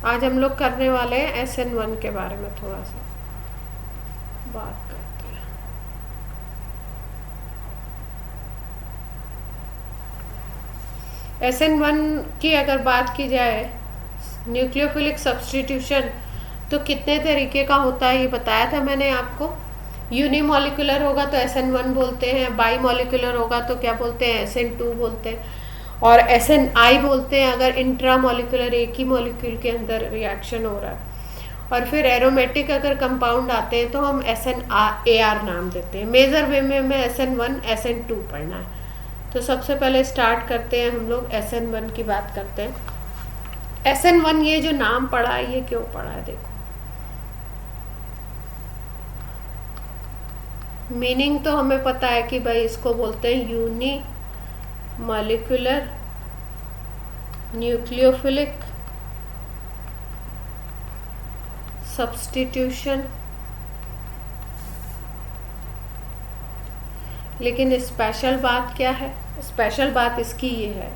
आज हम लोग करने वाले हैं SN1 के बारे में थोड़ा सा बात करते हैं। SN1 की अगर बात की जाए, न्यूक्लियोफिलिक सब्स्टिट्यूशन, तो कितने तरीके का होता है ये बताया था मैंने आपको। यूनिमोलिकुलर होगा तो SN1 बोलते हैं, बाई मोलिकुलर होगा तो क्या बोलते हैं, SN2 बोलते हैं, और SNI बोलते हैं अगर इंट्रामोलिकुलर एक ही मॉलिक्यूल के अंदर रिएक्शन हो रहा है। और फिर एरोमेटिक अगर कंपाउंड आते हैं तो हम SNAR नाम देते हैं। मेजर वे में हमें SN1 SN2 पढ़ना है। तो सबसे पहले स्टार्ट करते हैं हम लोग SN1 की बात करते हैं। SN1 ये जो नाम पड़ा है ये क्यों पड़ा है, देखो मीनिंग तो हमें पता है कि भाई इसको बोलते हैं यूनी मॉलिक्यूलर न्यूक्लियोफिलिक सब्स्टिट्यूशन। लेकिन स्पेशल बात क्या है, स्पेशल बात इसकी ये है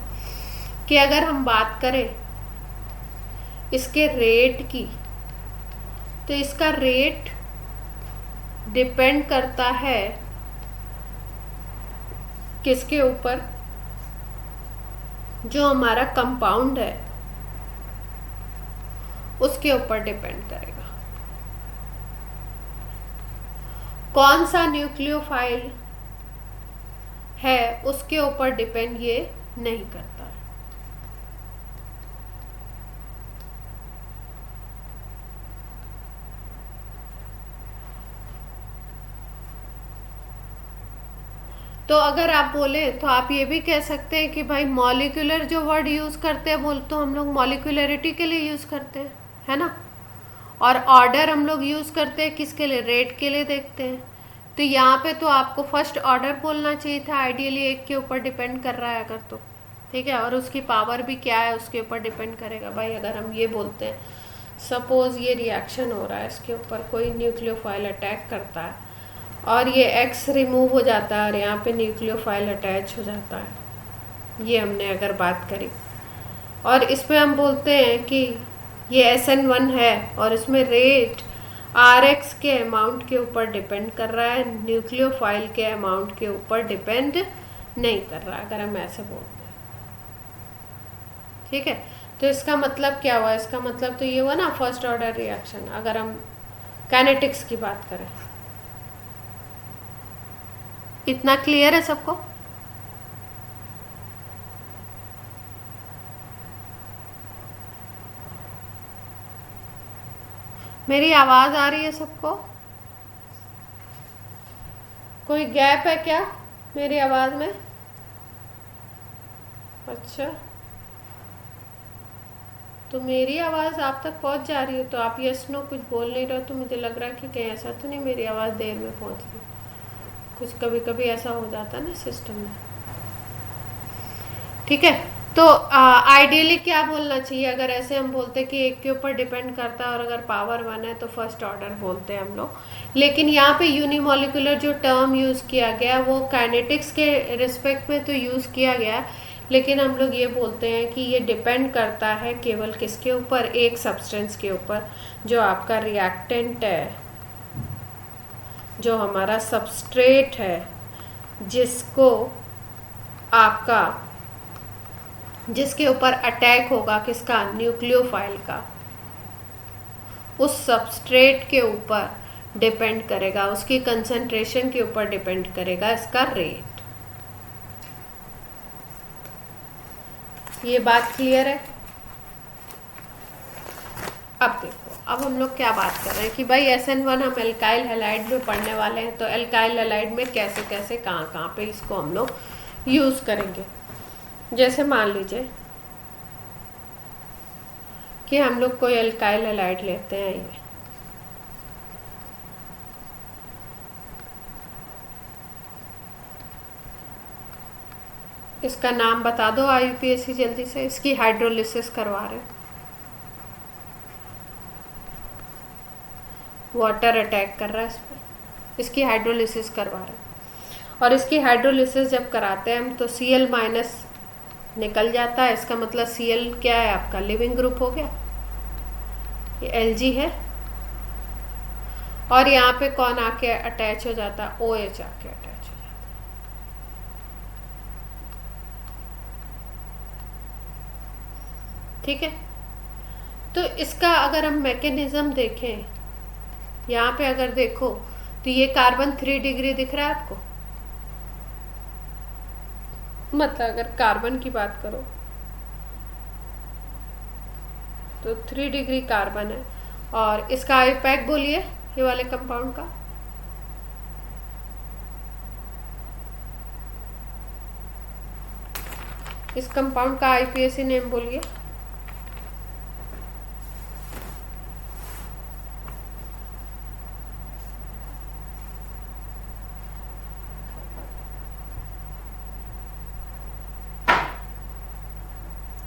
कि अगर हम बात करें इसके रेट की, तो इसका रेट डिपेंड करता है किसके ऊपर, जो हमारा कंपाउंड है उसके ऊपर डिपेंड करेगा। कौन सा न्यूक्लियोफाइल है उसके ऊपर डिपेंड ये नहीं करता है। तो अगर आप बोले तो आप ये भी कह सकते हैं कि भाई मॉलिक्यूलर जो वर्ड यूज़ करते हैं बोल, तो हम लोग मॉलिक्यूलरिटी के लिए यूज़ करते हैं, है ना। और ऑर्डर हम लोग यूज़ करते हैं किसके लिए, रेट के लिए देखते हैं। तो यहाँ पे तो आपको फर्स्ट ऑर्डर बोलना चाहिए था, आइडियली एक के ऊपर डिपेंड कर रहा है अगर, तो ठीक है। और उसकी पावर भी क्या है उसके ऊपर डिपेंड करेगा। भाई अगर हम ये बोलते हैं सपोज ये रिएक्शन हो रहा है, इसके ऊपर कोई न्यूक्लियोफाइल अटैक करता है और ये X रिमूव हो जाता है और यहाँ पे न्यूक्लियोफाइल अटैच हो जाता है, ये हमने अगर बात करी, और इसमें हम बोलते हैं कि ये SN1 है और इसमें रेट RX के अमाउंट के ऊपर डिपेंड कर रहा है, न्यूक्लियोफाइल के अमाउंट के ऊपर डिपेंड नहीं कर रहा, अगर हम ऐसे बोलते हैं, ठीक है। तो इसका मतलब क्या हुआ, इसका मतलब तो ये हुआ ना फर्स्ट ऑर्डर रिएक्शन। अगर हम काइनेटिक्स की बात करें, इतना क्लियर है सबको? मेरी आवाज आ रही है सबको? कोई गैप है क्या मेरी आवाज में? अच्छा, तो मेरी आवाज़ आप तक पहुंच जा रही है, तो आप यस नो कुछ बोल नहीं रहे, तो मुझे लग रहा है कि कहीं ऐसा तो नहीं मेरी आवाज़ देर में पहुंच रही। कुछ कभी कभी ऐसा हो जाता है ना सिस्टम में, ठीक है। तो आइडियली क्या बोलना चाहिए, अगर ऐसे हम बोलते हैं कि एक के ऊपर डिपेंड करता है और अगर पावर 1 है तो फर्स्ट ऑर्डर बोलते हैं हम लोग। लेकिन यहाँ पे यूनिमोलिकुलर जो टर्म यूज़ किया गया वो काइनेटिक्स के रिस्पेक्ट में तो यूज़ किया गया, लेकिन हम लोग ये बोलते हैं कि ये डिपेंड करता है केवल किसके ऊपर, एक सब्सटेंस के ऊपर, जो आपका रिएक्टेंट है, जो हमारा सबस्ट्रेट है, जिसको आपका, जिसके ऊपर अटैक होगा किसका, न्यूक्लियोफाइल का, उस सबस्ट्रेट के ऊपर डिपेंड करेगा, उसकी कंसंट्रेशन के ऊपर डिपेंड करेगा इसका रेट। ये बात क्लियर है? अब देखो, अब हम लोग क्या बात कर रहे हैं कि भाई SN1 हम एल्काइल हैलाइड में पढ़ने वाले हैं, तो एल्काइल हैलाइड में कैसे कैसे कहाँ कहाँ पे इसको हम लोग यूज़ करेंगे। जैसे मान लीजिए कि हम लोग कोई एल्काइल हैलाइड लेते हैं, ये इसका नाम बता दो IUPAC जल्दी से, इसकी हाइड्रोलिसिस करवा रहे हैं, वाटर अटैक कर रहा है इस पर, इसकी हाइड्रोलिसिस करवा रहे हैं। और इसकी हाइड्रोलिसिस जब कराते हैं हम तो Cl- निकल जाता है, इसका मतलब Cl क्या है आपका, लिविंग ग्रुप हो गया, ये Lg है, और यहाँ पे कौन आके अटैच हो जाता है, OH आके अटैच हो जाता है। ठीक है, तो इसका अगर हम मैकेनिज्म देखें, यहाँ पे अगर देखो तो ये कार्बन 3 डिग्री दिख रहा है आपको, मतलब अगर कार्बन की बात करो तो 3 डिग्री कार्बन है, और इसका आईपैक बोलिए ये वाले कंपाउंड का, इस कंपाउंड का आईपीएसी नेम बोलिए।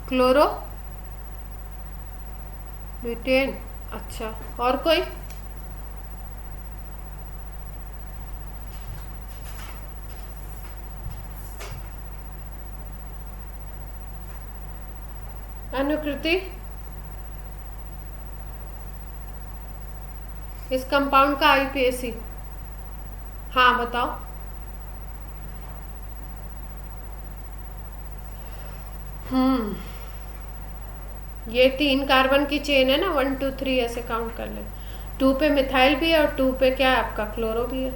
Chloro butane. अच्छा, और कोई? अनुकृति, इस कंपाउंड का आईपीएसी, हाँ बताओ। ये 3 कार्बन की चेन है ना, 1 2 3 ऐसे काउंट कर ले। 2 पे मिथाइल भी है और 2 पे क्या है आपका, क्लोरो भी है।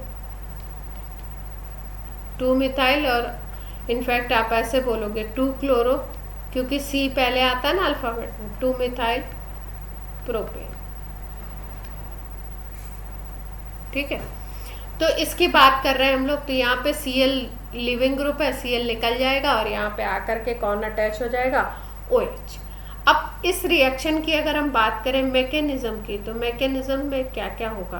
2 मिथाइल, और इनफैक्ट आप ऐसे बोलोगे 2 क्लोरो, क्योंकि C पहले आता है ना अल्फाबेट में, 2 मिथाइल प्रोपेन। ठीक है, तो इसकी बात कर रहे हैं हम लोग, तो यहाँ पे Cl लिविंग ग्रुप है, Cl निकल जाएगा और यहाँ पे आकर के कौन अटैच हो जाएगा, OH। अब इस रिएक्शन की अगर हम बात करें मैकेनिज्म की, तो मैकेनिज्म में क्या क्या होगा,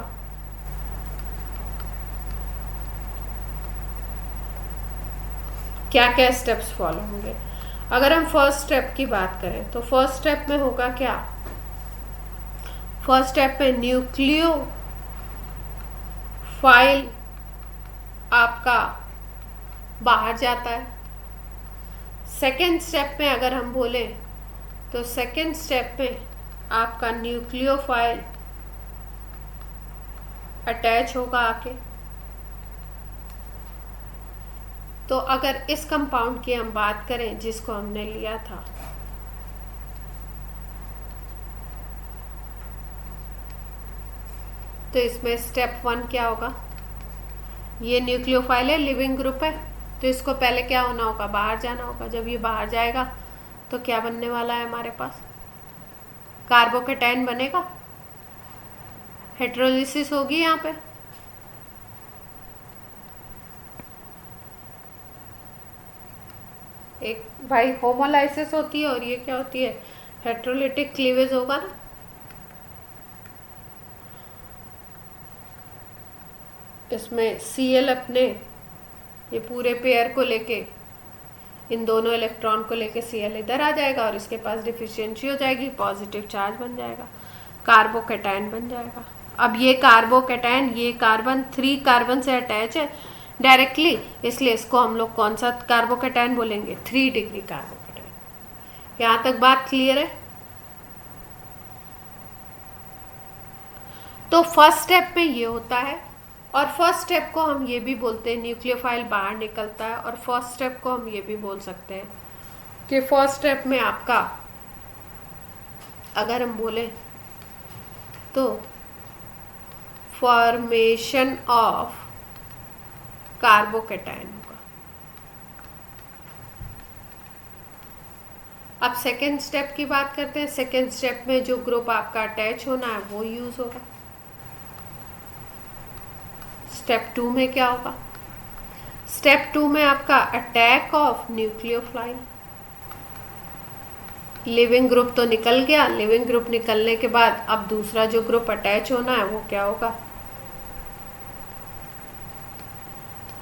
क्या क्या स्टेप्स फॉलो होंगे। अगर हम फर्स्ट स्टेप की बात करें तो फर्स्ट स्टेप में होगा क्या, फर्स्ट स्टेप में न्यूक्लियोफाइल आपका बाहर जाता है। सेकेंड स्टेप में अगर हम बोले तो सेकेंड स्टेप में आपका न्यूक्लियोफाइल अटैच होगा आके। तो अगर इस कंपाउंड की हम बात करें जिसको हमने लिया था, तो इसमें स्टेप 1 क्या होगा, ये न्यूक्लियोफाइल है, लिविंग ग्रुप है, तो इसको पहले क्या होना होगा, बाहर जाना होगा। जब ये बाहर जाएगा तो क्या बनने वाला है हमारे पास, कार्बोकेटाइन बनेगा, हेटेरोलिसिस होगी यहाँ पे। एक भाई होमोलाइसिस होती है और ये क्या होती है, हेटेरोलिटिक क्लीवेज होगा ना। इसमें Cl अपने ये पूरे पेयर को लेके, इन दोनों इलेक्ट्रॉन को लेके Cl इधर आ जाएगा और इसके पास डिफिशियंसी हो जाएगी, पॉजिटिव चार्ज बन जाएगा, कार्बोकेटाइन बन जाएगा। अब ये कार्बोकेटाइन, ये कार्बन 3 कार्बन से अटैच है डायरेक्टली, इसलिए इसको हम लोग कौन सा कार्बोकेटाइन बोलेंगे, 3 डिग्री कार्बोकेटाइन। यहाँ तक बात क्लियर है। तो फर्स्ट स्टेप में ये होता है, और फर्स्ट स्टेप को हम ये भी बोलते हैं न्यूक्लियोफाइल बाहर निकलता है, और फर्स्ट स्टेप को हम ये भी बोल सकते हैं कि फर्स्ट स्टेप में आपका अगर हम बोले तो फॉर्मेशन ऑफ कार्बोकेटाइन होगा। अब सेकेंड स्टेप की बात करते हैं। सेकेंड स्टेप में जो ग्रुप आपका अटैच होना है वो यूज होगा। स्टेप 2 में क्या होगा, स्टेप 2 में आपका attack of nucleophile. Leaving group तो निकल गया, लिविंग ग्रुप निकलने के बाद अब दूसरा जो ग्रुप अटैच होना है वो क्या होगा,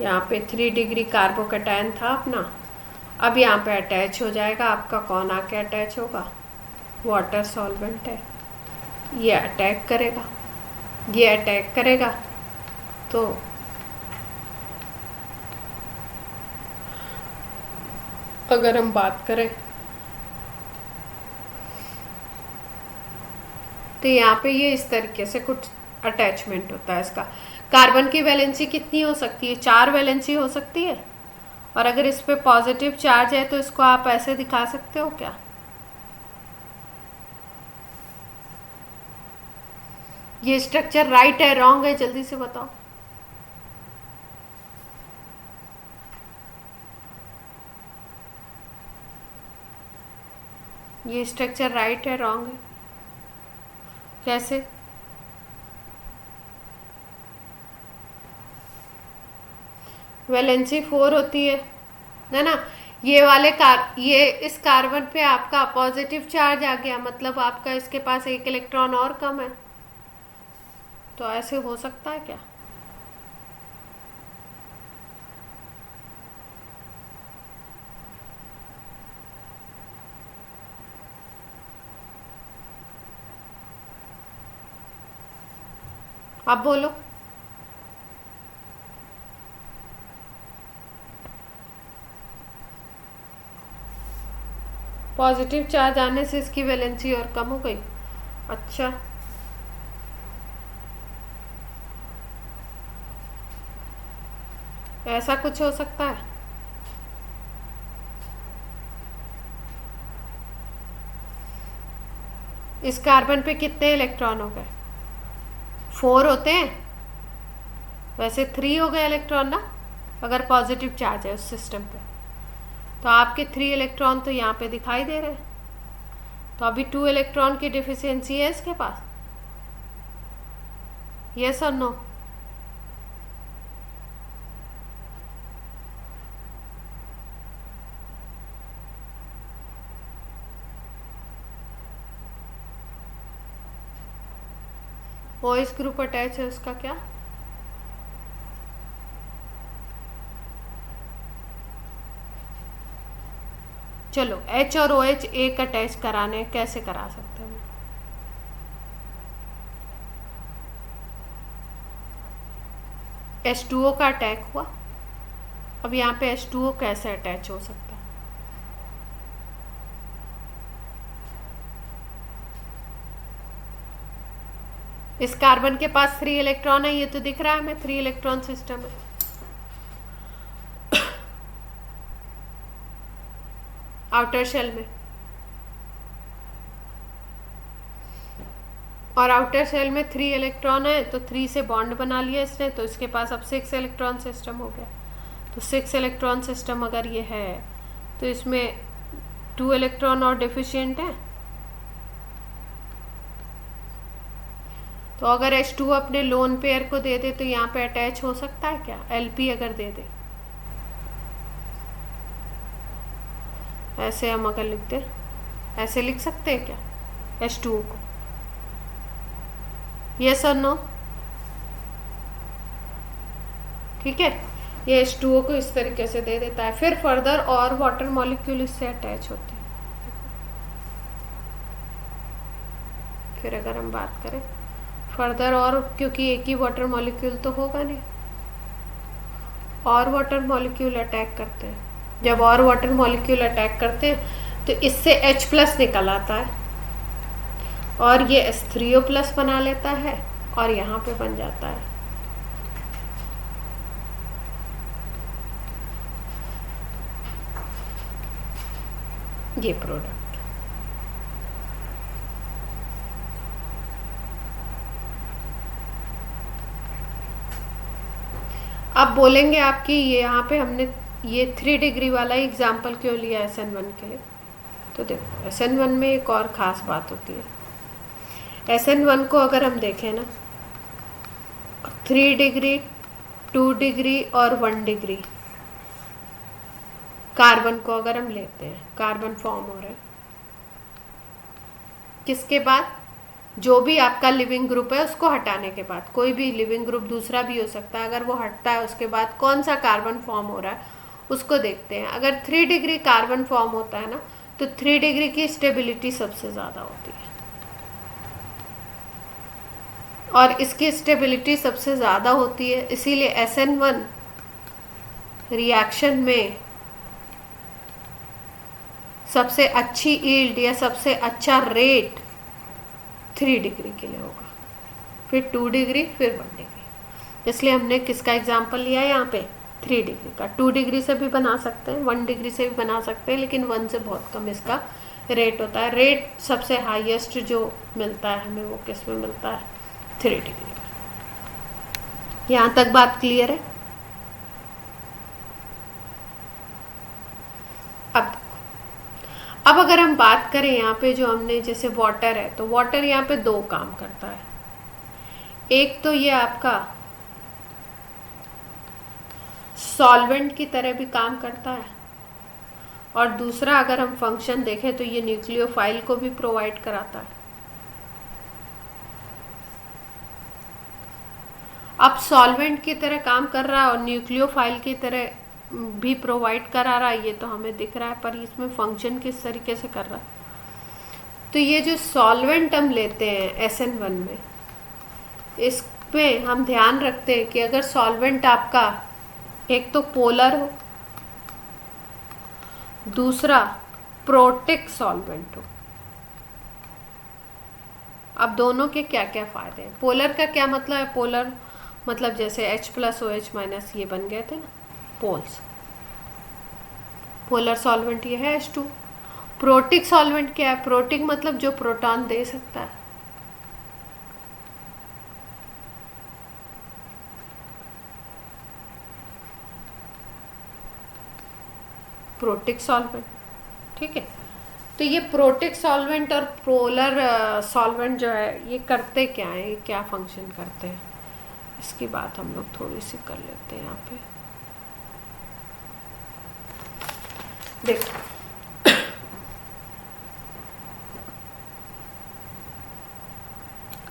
यहाँ पे 3 डिग्री कार्बोकेटाइन था अपना, अब यहाँ पे अटैच हो जाएगा आपका, कौन आके अटैच होगा, वाटर सॉल्वेंट है, ये अटैक करेगा, ये अटैक करेगा। तो अगर हम बात करें तो यहाँ पे ये इस तरीके से कुछ अटैचमेंट होता है इसका। कार्बन की वैलेंसी कितनी हो सकती है? 4 वैलेंसी हो सकती है। और अगर इस पे पॉजिटिव चार्ज है तो इसको आप ऐसे दिखा सकते हो क्या? ये स्ट्रक्चर राइट है रॉन्ग है, जल्दी से बताओ। ये स्ट्रक्चर राइट है रॉन्ग है? कैसे? वैलेंसी 4 होती है ना? ये इस कार्बन पे आपका पॉजिटिव चार्ज आ गया, मतलब आपका इसके पास एक इलेक्ट्रॉन और कम है। तो ऐसे हो सकता है क्या? आप बोलो। पॉजिटिव चार्ज आने से इसकी वैलेंसी और कम हो गई। अच्छा, ऐसा कुछ हो सकता है? इस कार्बन पे कितने इलेक्ट्रॉन हो गए? 4 होते हैं, वैसे 3 हो गए इलेक्ट्रॉन ना, अगर पॉजिटिव चार्ज है उस सिस्टम पे। तो आपके 3 इलेक्ट्रॉन तो यहाँ पे दिखाई दे रहे हैं। तो अभी 2 इलेक्ट्रॉन की डिफिशियंसी है इसके पास। यस और नो? OH ग्रुप अटैच है, उसका क्या? चलो H और OH एक अटैच कराने, कैसे करा सकते हैं? H2O का अटैक हुआ। अब यहाँ पे H2O कैसे अटैच हो सकता है? इस कार्बन के पास 3 इलेक्ट्रॉन है, ये तो दिख रहा है हमें 3 इलेक्ट्रॉन सिस्टम है। आउटर शेल में, और आउटर शेल में 3 इलेक्ट्रॉन है, तो 3 से बॉन्ड बना लिया इसने, तो इसके पास अब 6 इलेक्ट्रॉन सिस्टम हो गया। तो 6 इलेक्ट्रॉन सिस्टम अगर ये है तो इसमें 2 इलेक्ट्रॉन और डिफिशिएंट है। तो अगर H2 अपने लोन पेयर को दे दे तो यहाँ पे अटैच हो सकता है क्या? LP अगर दे दे, ऐसे हम अगर लिखते, ऐसे लिख सकते हैं क्या H2O को? यस और नो? ठीक है, ये H2O को इस तरीके से दे देता है। फिर फर्दर और वाटर मॉलिक्यूल इससे अटैच होते हैं। फिर अगर हम बात करें फर्दर, और क्योंकि एक ही वाटर मॉलिक्यूल तो होगा नहीं, और वाटर मॉलिक्यूल अटैक करते हैं। जब और वाटर मॉलिक्यूल अटैक करते हैं तो इससे H+ निकल आता है और ये H3O+ बना लेता है और यहाँ पे बन जाता है ये प्रोडक्ट। अब बोलेंगे आपकी ये यहाँ पे हमने ये 3 डिग्री वाला एग्जाम्पल क्यों लिया SN1 के लिए? तो देखो SN1 में एक और ख़ास बात होती है। SN1 को अगर हम देखें ना, 3 डिग्री, 2 डिग्री और 1 डिग्री कार्बन को अगर हम लेते हैं, कार्बन फॉर्म हो रहा है किसके बाद? जो भी आपका लिविंग ग्रुप है उसको हटाने के बाद, कोई भी लिविंग ग्रुप दूसरा भी हो सकता है, अगर वो हटता है उसके बाद कौन सा कार्बन फॉर्म हो रहा है उसको देखते हैं। अगर 3 डिग्री कार्बन फॉर्म होता है ना, तो 3 डिग्री की स्टेबिलिटी सबसे ज़्यादा होती है, और इसकी स्टेबिलिटी सबसे ज़्यादा होती है, इसीलिए SN1 रिएक्शन में सबसे अच्छी ईल्ड या सबसे अच्छा रेट 3 डिग्री के लिए होगा, फिर 2 डिग्री, फिर 1 डिग्री। इसलिए हमने किसका एग्जाम्पल लिया है यहाँ पे, 3 डिग्री का। 2 डिग्री से भी बना सकते हैं, 1 डिग्री से भी बना सकते हैं, लेकिन 1 से बहुत कम इसका रेट होता है। रेट सबसे हाईएस्ट जो मिलता है हमें वो किस में मिलता है, 3 डिग्री में। यहाँ तक बात क्लियर है? अब अगर हम बात करें यहाँ पे जो हमने जैसे वाटर है, तो वाटर यहाँ पे 2 काम करता है। एक तो ये आपका सॉल्वेंट की तरह भी काम करता है, और दूसरा अगर हम फंक्शन देखें तो ये न्यूक्लियोफाइल को भी प्रोवाइड कराता है। अब सॉल्वेंट की तरह काम कर रहा है और न्यूक्लियोफाइल की तरह भी प्रोवाइड करा रहा है, ये तो हमें दिख रहा है, पर इसमें फंक्शन किस तरीके से कर रहा है। तो ये जो सॉल्वेंट हम लेते हैं SN1 में, इसमें हम ध्यान रखते हैं कि अगर सॉल्वेंट आपका एक तो पोलर हो, दूसरा प्रोटिक सॉल्वेंट हो। अब दोनों के क्या क्या फायदे हैं? पोलर का क्या मतलब है? पोलर मतलब जैसे H+OH- ये बन गए थे ना पोल्स, पोलर सॉल्वेंट ये है H2। प्रोटिक सॉल्वेंट क्या है? प्रोटिक मतलब जो प्रोटॉन दे सकता है। प्रोटिक सॉल्वेंट, ठीक है। तो ये प्रोटिक सॉल्वेंट और पोलर सॉल्वेंट जो है ये करते क्या है, ये क्या फंक्शन करते हैं, इसकी बात हम लोग थोड़ी सी कर लेते हैं यहाँ पे। देखो,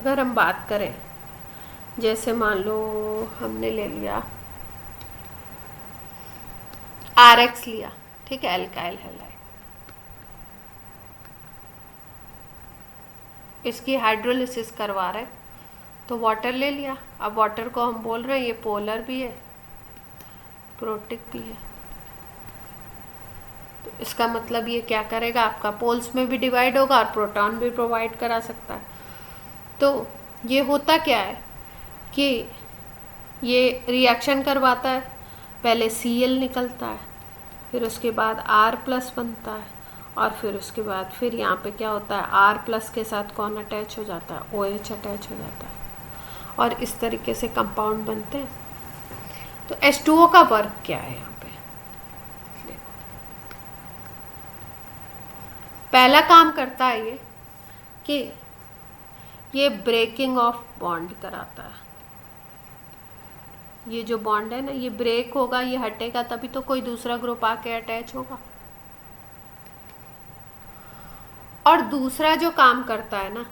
अगर हम बात करें, जैसे मान लो हमने ले लिया RX लिया, ठीक है, एल्काइल हैलाइड, इसकी हाइड्रोलिसिस करवा रहे हैं, तो वाटर ले लिया। अब वाटर को हम बोल रहे हैं ये पोलर भी है, प्रोटिक भी है, तो इसका मतलब ये क्या करेगा, आपका पोल्स में भी डिवाइड होगा और प्रोटॉन भी प्रोवाइड करा सकता है। तो ये होता क्या है कि ये रिएक्शन करवाता है, पहले Cl निकलता है, फिर उसके बाद R+ बनता है, और फिर उसके बाद फिर यहाँ पे क्या होता है, R+ के साथ कौन अटैच हो जाता है, OH अटैच हो जाता है, और इस तरीके से कंपाउंड बनते हैं। तो H2O का वर्क क्या है यहाँ पे, देखो, पहला काम करता है ये कि ये ब्रेकिंग ऑफ बॉन्ड कराता है। ये जो बॉन्ड है ना, ये ब्रेक होगा, ये हटेगा, तभी तो कोई दूसरा ग्रुप आके अटैच होगा। और दूसरा जो काम करता है ना,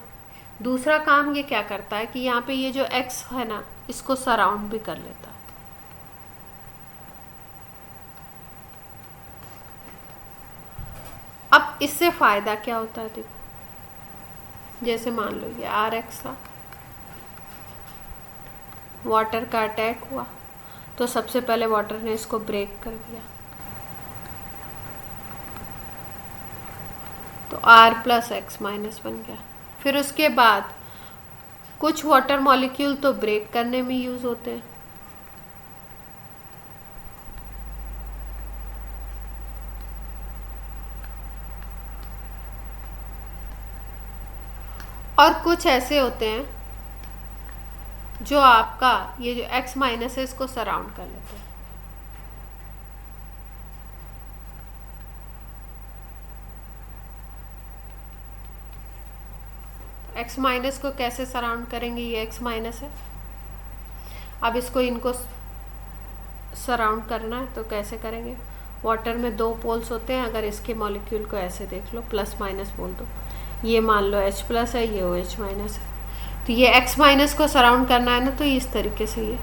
दूसरा काम ये क्या करता है कि यहाँ पे ये जो X है ना, इसको सराउंड भी कर लेता है। अब इससे फायदा क्या होता है, देखो, जैसे मान लो ये RX था, वाटर का अटैक हुआ, तो सबसे पहले वाटर ने इसको ब्रेक कर दिया, तो R+X- बन गया। फिर उसके बाद कुछ वाटर मॉलिक्यूल तो ब्रेक करने में यूज होते हैं, और कुछ ऐसे होते हैं जो आपका ये जो X- है इसको सराउंड कर लेते हैं। X- को कैसे सराउंड करेंगे, ये X- है। अब इसको इनको सराउंड करना है तो कैसे करेंगे, वाटर में 2 पोल्स होते हैं, अगर इसके मॉलिक्यूल को ऐसे देख लो, +- बोल दो, ये मान लो H+ है, ये OH- है, तो ये X- को सराउंड करना है ना, तो इस तरीके से ये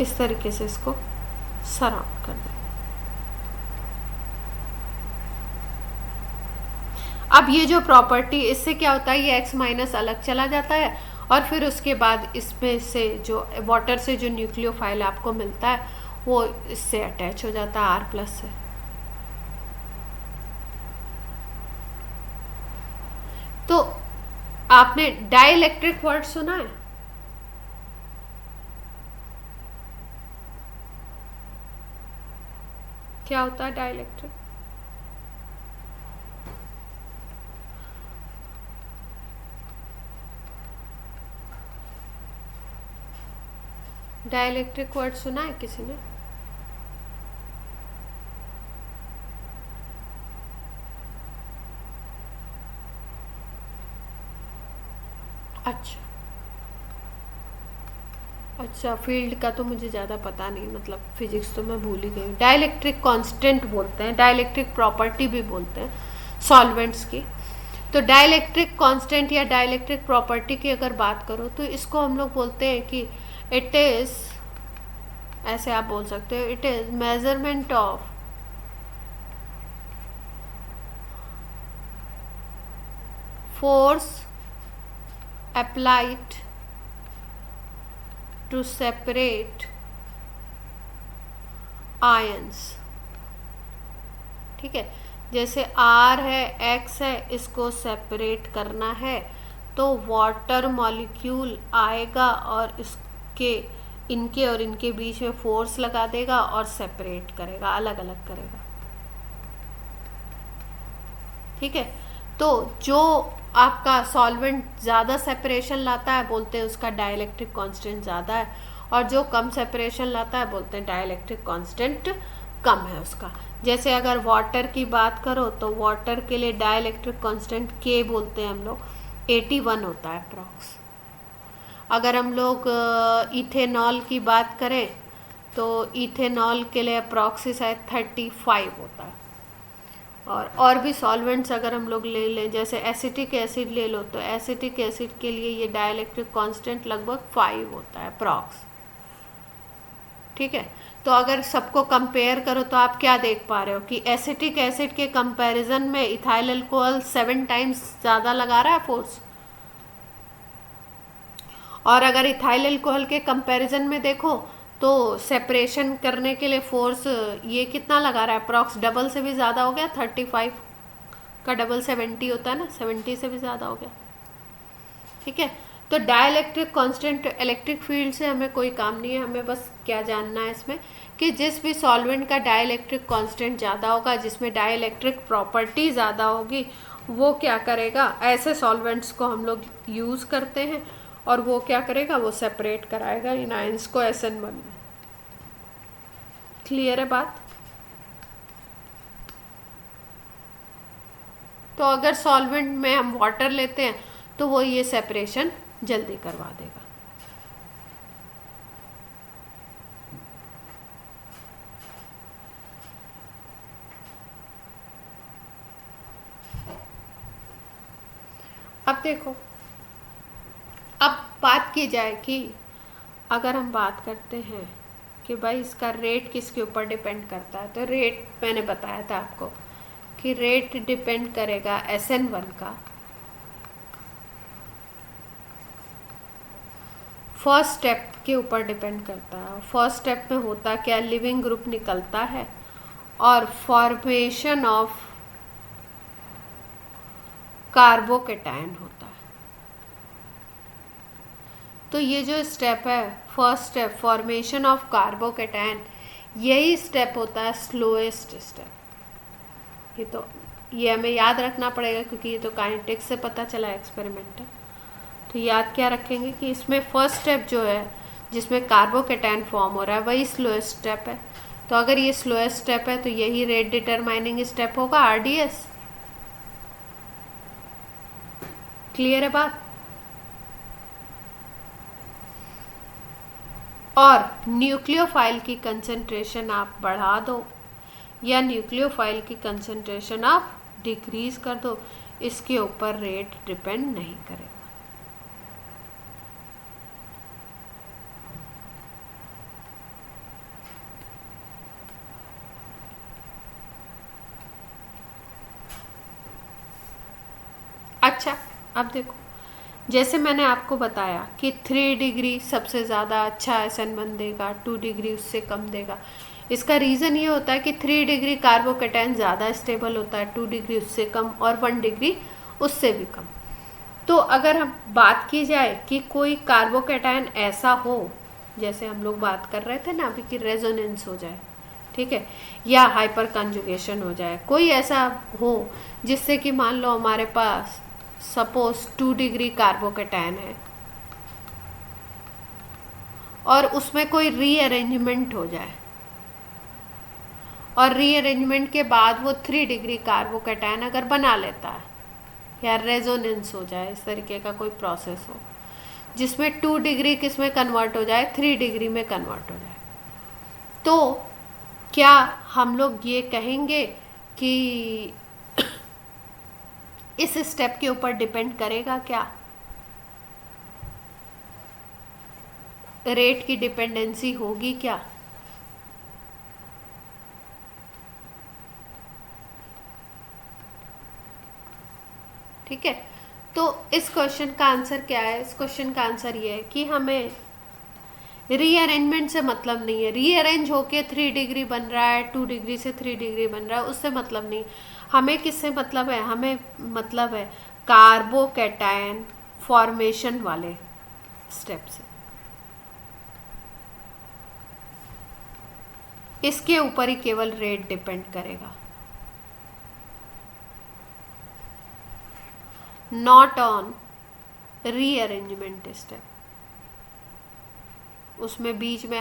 इस तरीके से इसको सराउंड करना है। अब ये जो प्रॉपर्टी, इससे क्या होता है, ये X- अलग चला जाता है, और फिर उसके बाद इसमें से जो वाटर से जो न्यूक्लियोफाइल आपको मिलता है वो इससे अटैच हो जाता है R+ से। तो आपने डाइलेक्ट्रिक वर्ड सुना है? क्या होता है डाइलेक्ट्रिक? डाइलेक्ट्रिक वर्ड सुना है किसी ने? अच्छा अच्छा, फील्ड का तो मुझे ज़्यादा पता नहीं, मतलब फिजिक्स तो मैं भूल ही गई। डाइलेक्ट्रिक कांस्टेंट बोलते हैं, डाइलेक्ट्रिक प्रॉपर्टी भी बोलते हैं सॉल्वेंट्स की। तो डाइलेक्ट्रिक कांस्टेंट या डाइलेक्ट्रिक प्रॉपर्टी की अगर बात करो तो इसको हम लोग बोलते हैं कि इट इज़, ऐसे आप बोल सकते हो, it is measurement of force applied to separate ions. ठीक है, जैसे R है, X है, इसको सेपरेट करना है तो वाटर मॉलिक्यूल आएगा और इसके, इनके और इनके बीच में फोर्स लगा देगा और सेपरेट करेगा, अलग अलग करेगा। ठीक है, तो जो आपका सॉल्वेंट ज़्यादा सेपरेशन लाता है बोलते हैं उसका डाइलेक्ट्रिक कांस्टेंट ज़्यादा है, और जो कम सेपरेशन लाता है बोलते हैं डाइलेक्ट्रिक कांस्टेंट कम है उसका। जैसे अगर वाटर की बात करो तो वाटर के लिए डाइलेक्ट्रिक कांस्टेंट K बोलते हैं हम लोग, 81 होता है अप्रॉक्स। अगर हम लोग इथेनॉल की बात करें तो इथेनॉल के लिए अप्रॉक्स शायद 35 होता है। और भी सॉल्वेंट्स अगर हम लोग ले लें, जैसे एसिटिक एसिड ले लो तो एसिटिक एसिड के लिए ये डाइलेक्ट्रिक कांस्टेंट लगभग 5 होता है अप्रॉक्स। ठीक है, तो अगर सबको कंपेयर करो तो आप क्या देख पा रहे हो कि एसिटिक एसिड के कंपैरिजन में इथाइल अल्कोहल 7 टाइम्स ज़्यादा लगा रहा है फोर्स, और अगर इथाइल अल्कोहल के कंपैरिजन में देखो तो सेपरेशन करने के लिए फोर्स ये कितना लगा रहा है, अप्रॉक्स डबल से भी ज़्यादा हो गया। 35 का डबल 70 होता है ना, 70 से भी ज़्यादा हो गया। ठीक है, तो डाइलेक्ट्रिक कांस्टेंट इलेक्ट्रिक फील्ड से हमें कोई काम नहीं है, हमें बस क्या जानना है इसमें कि जिस भी सॉल्वेंट का डाइलेक्ट्रिक कांस्टेंट ज़्यादा होगा, जिसमें डाइलेक्ट्रिक प्रॉपर्टी ज़्यादा होगी, वो क्या करेगा, ऐसे सॉल्वेंट्स को हम लोग यूज़ करते हैं और वो क्या करेगा, वो सेपरेट कराएगा इन आयंस को SN1 में। क्लियर है बात? तो अगर सॉल्वेंट में हम वाटर लेते हैं तो वो ये सेपरेशन जल्दी करवा देगा। अब देखो, अब बात की जाए कि अगर हम बात करते हैं कि भाई इसका रेट किसके ऊपर डिपेंड करता है, तो रेट मैंने बताया था आपको कि रेट डिपेंड करेगा SN1 का फर्स्ट स्टेप के ऊपर डिपेंड करता है। फर्स्ट स्टेप में होता क्या, लिविंग ग्रुप निकलता है और फॉर्मेशन ऑफ कार्बोकेटायन होता है। तो ये जो स्टेप है, first step formation of carbocation, यही स्टेप होता है स्लोएस्ट स्टेप। ये हमें याद रखना पड़ेगा क्योंकि ये तो काइनेटिक्स से पता चला एक्सपेरिमेंट है। तो याद क्या रखेंगे कि इसमें फर्स्ट स्टेप जो है जिसमें कार्बोकेटायन फॉर्म हो रहा है वही स्लोएस्ट स्टेप है। तो अगर ये स्लोएस्ट स्टेप है तो यही रेट डिटरमाइनिंग स्टेप होगा, RDS। क्लियर है बात? और न्यूक्लियोफाइल की कंसंट्रेशन आप बढ़ा दो या न्यूक्लियोफाइल की कंसंट्रेशन आप डिक्रीज कर दो, इसके ऊपर रेट डिपेंड नहीं करेगा। अच्छा, अब देखो, जैसे मैंने आपको बताया कि 3 डिग्री सबसे ज़्यादा अच्छा SN1 देगा, 2 डिग्री उससे कम देगा। इसका रीज़न ये होता है कि 3 डिग्री कार्बोकेटायन ज़्यादा स्टेबल होता है, 2 डिग्री उससे कम और 1 डिग्री उससे भी कम। तो अगर हम बात की जाए कि कोई कार्बोकैटायन ऐसा हो, जैसे हम लोग बात कर रहे थे ना अभी कि रेजोनेंस हो जाए, ठीक है, या हाइपर कंजुगेशन हो जाए, कोई ऐसा हो जिससे कि मान लो हमारे पास सपोज 2 डिग्री कार्बोकैटायन है और उसमें कोई रीअरेंजमेंट हो जाए और रीअरेंजमेंट के बाद वो 3 डिग्री कार्बोकैटायन अगर बना लेता है या रेजोनेंस हो जाए, इस तरीके का कोई प्रोसेस हो जिसमें 2 डिग्री किस में कन्वर्ट हो जाए, 3 डिग्री में कन्वर्ट हो जाए, तो क्या हम लोग ये कहेंगे कि इस स्टेप के ऊपर डिपेंड करेगा क्या रेट की डिपेंडेंसी होगी क्या? ठीक है, तो इस क्वेश्चन का आंसर क्या है? इस क्वेश्चन का आंसर ये है कि हमें रीअरेंजमेंट से मतलब नहीं है। रीअरेंज होके 3 डिग्री बन रहा है, 2 डिग्री से 3 डिग्री बन रहा है, उससे मतलब नहीं। हमें किससे मतलब है? हमें मतलब है कार्बोकैटायन फॉर्मेशन वाले स्टेप से। इसके ऊपर ही केवल रेट डिपेंड करेगा, नॉट ऑन रीअरेंजमेंट स्टेप। उसमें बीच में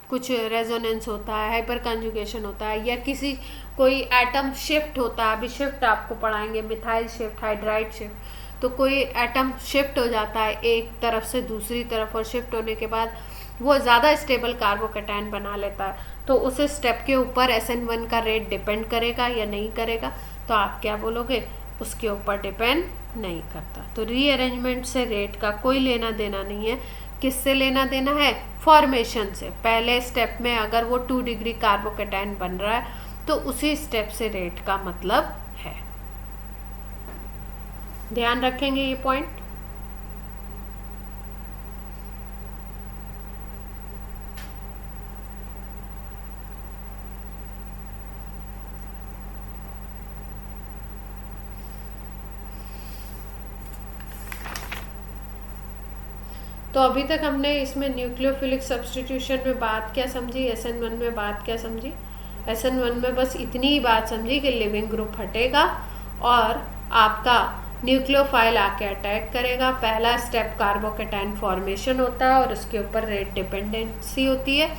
कुछ रेजोनेंस होता है, हाइपर कंजुगेशन होता है, या किसी कोई एटम शिफ्ट होता है। अभी शिफ्ट आपको पढ़ाएंगे, मिथाइल शिफ्ट, हाइड्राइड शिफ्ट। तो कोई एटम शिफ्ट हो जाता है एक तरफ से दूसरी तरफ, और शिफ्ट होने के बाद वो ज़्यादा स्टेबल कार्बोकैटायन बना लेता है, तो उस स्टेप के ऊपर SN1 का रेट डिपेंड करेगा या नहीं करेगा? तो आप क्या बोलोगे? उसके ऊपर डिपेंड नहीं करता। तो रीअरेंजमेंट से रेट का कोई लेना देना नहीं है। किससे लेना देना है? फॉर्मेशन से। पहले स्टेप में अगर वो 2 डिग्री कार्बोकैटायन बन रहा है तो उसी स्टेप से रेट का मतलब है। ध्यान रखेंगे ये पॉइंट। तो अभी तक हमने इसमें न्यूक्लियोफिलिक सब्स्टिट्यूशन में बात क्या समझी, SN1 में बात क्या समझी? SN1 में बस इतनी ही बात समझी कि लिविंग ग्रुप हटेगा और आपका न्यूक्लियोफाइल आके अटैक करेगा। पहला स्टेप कार्बोकैटायन फॉर्मेशन होता है और उसके ऊपर रेट डिपेंडेंसी होती है।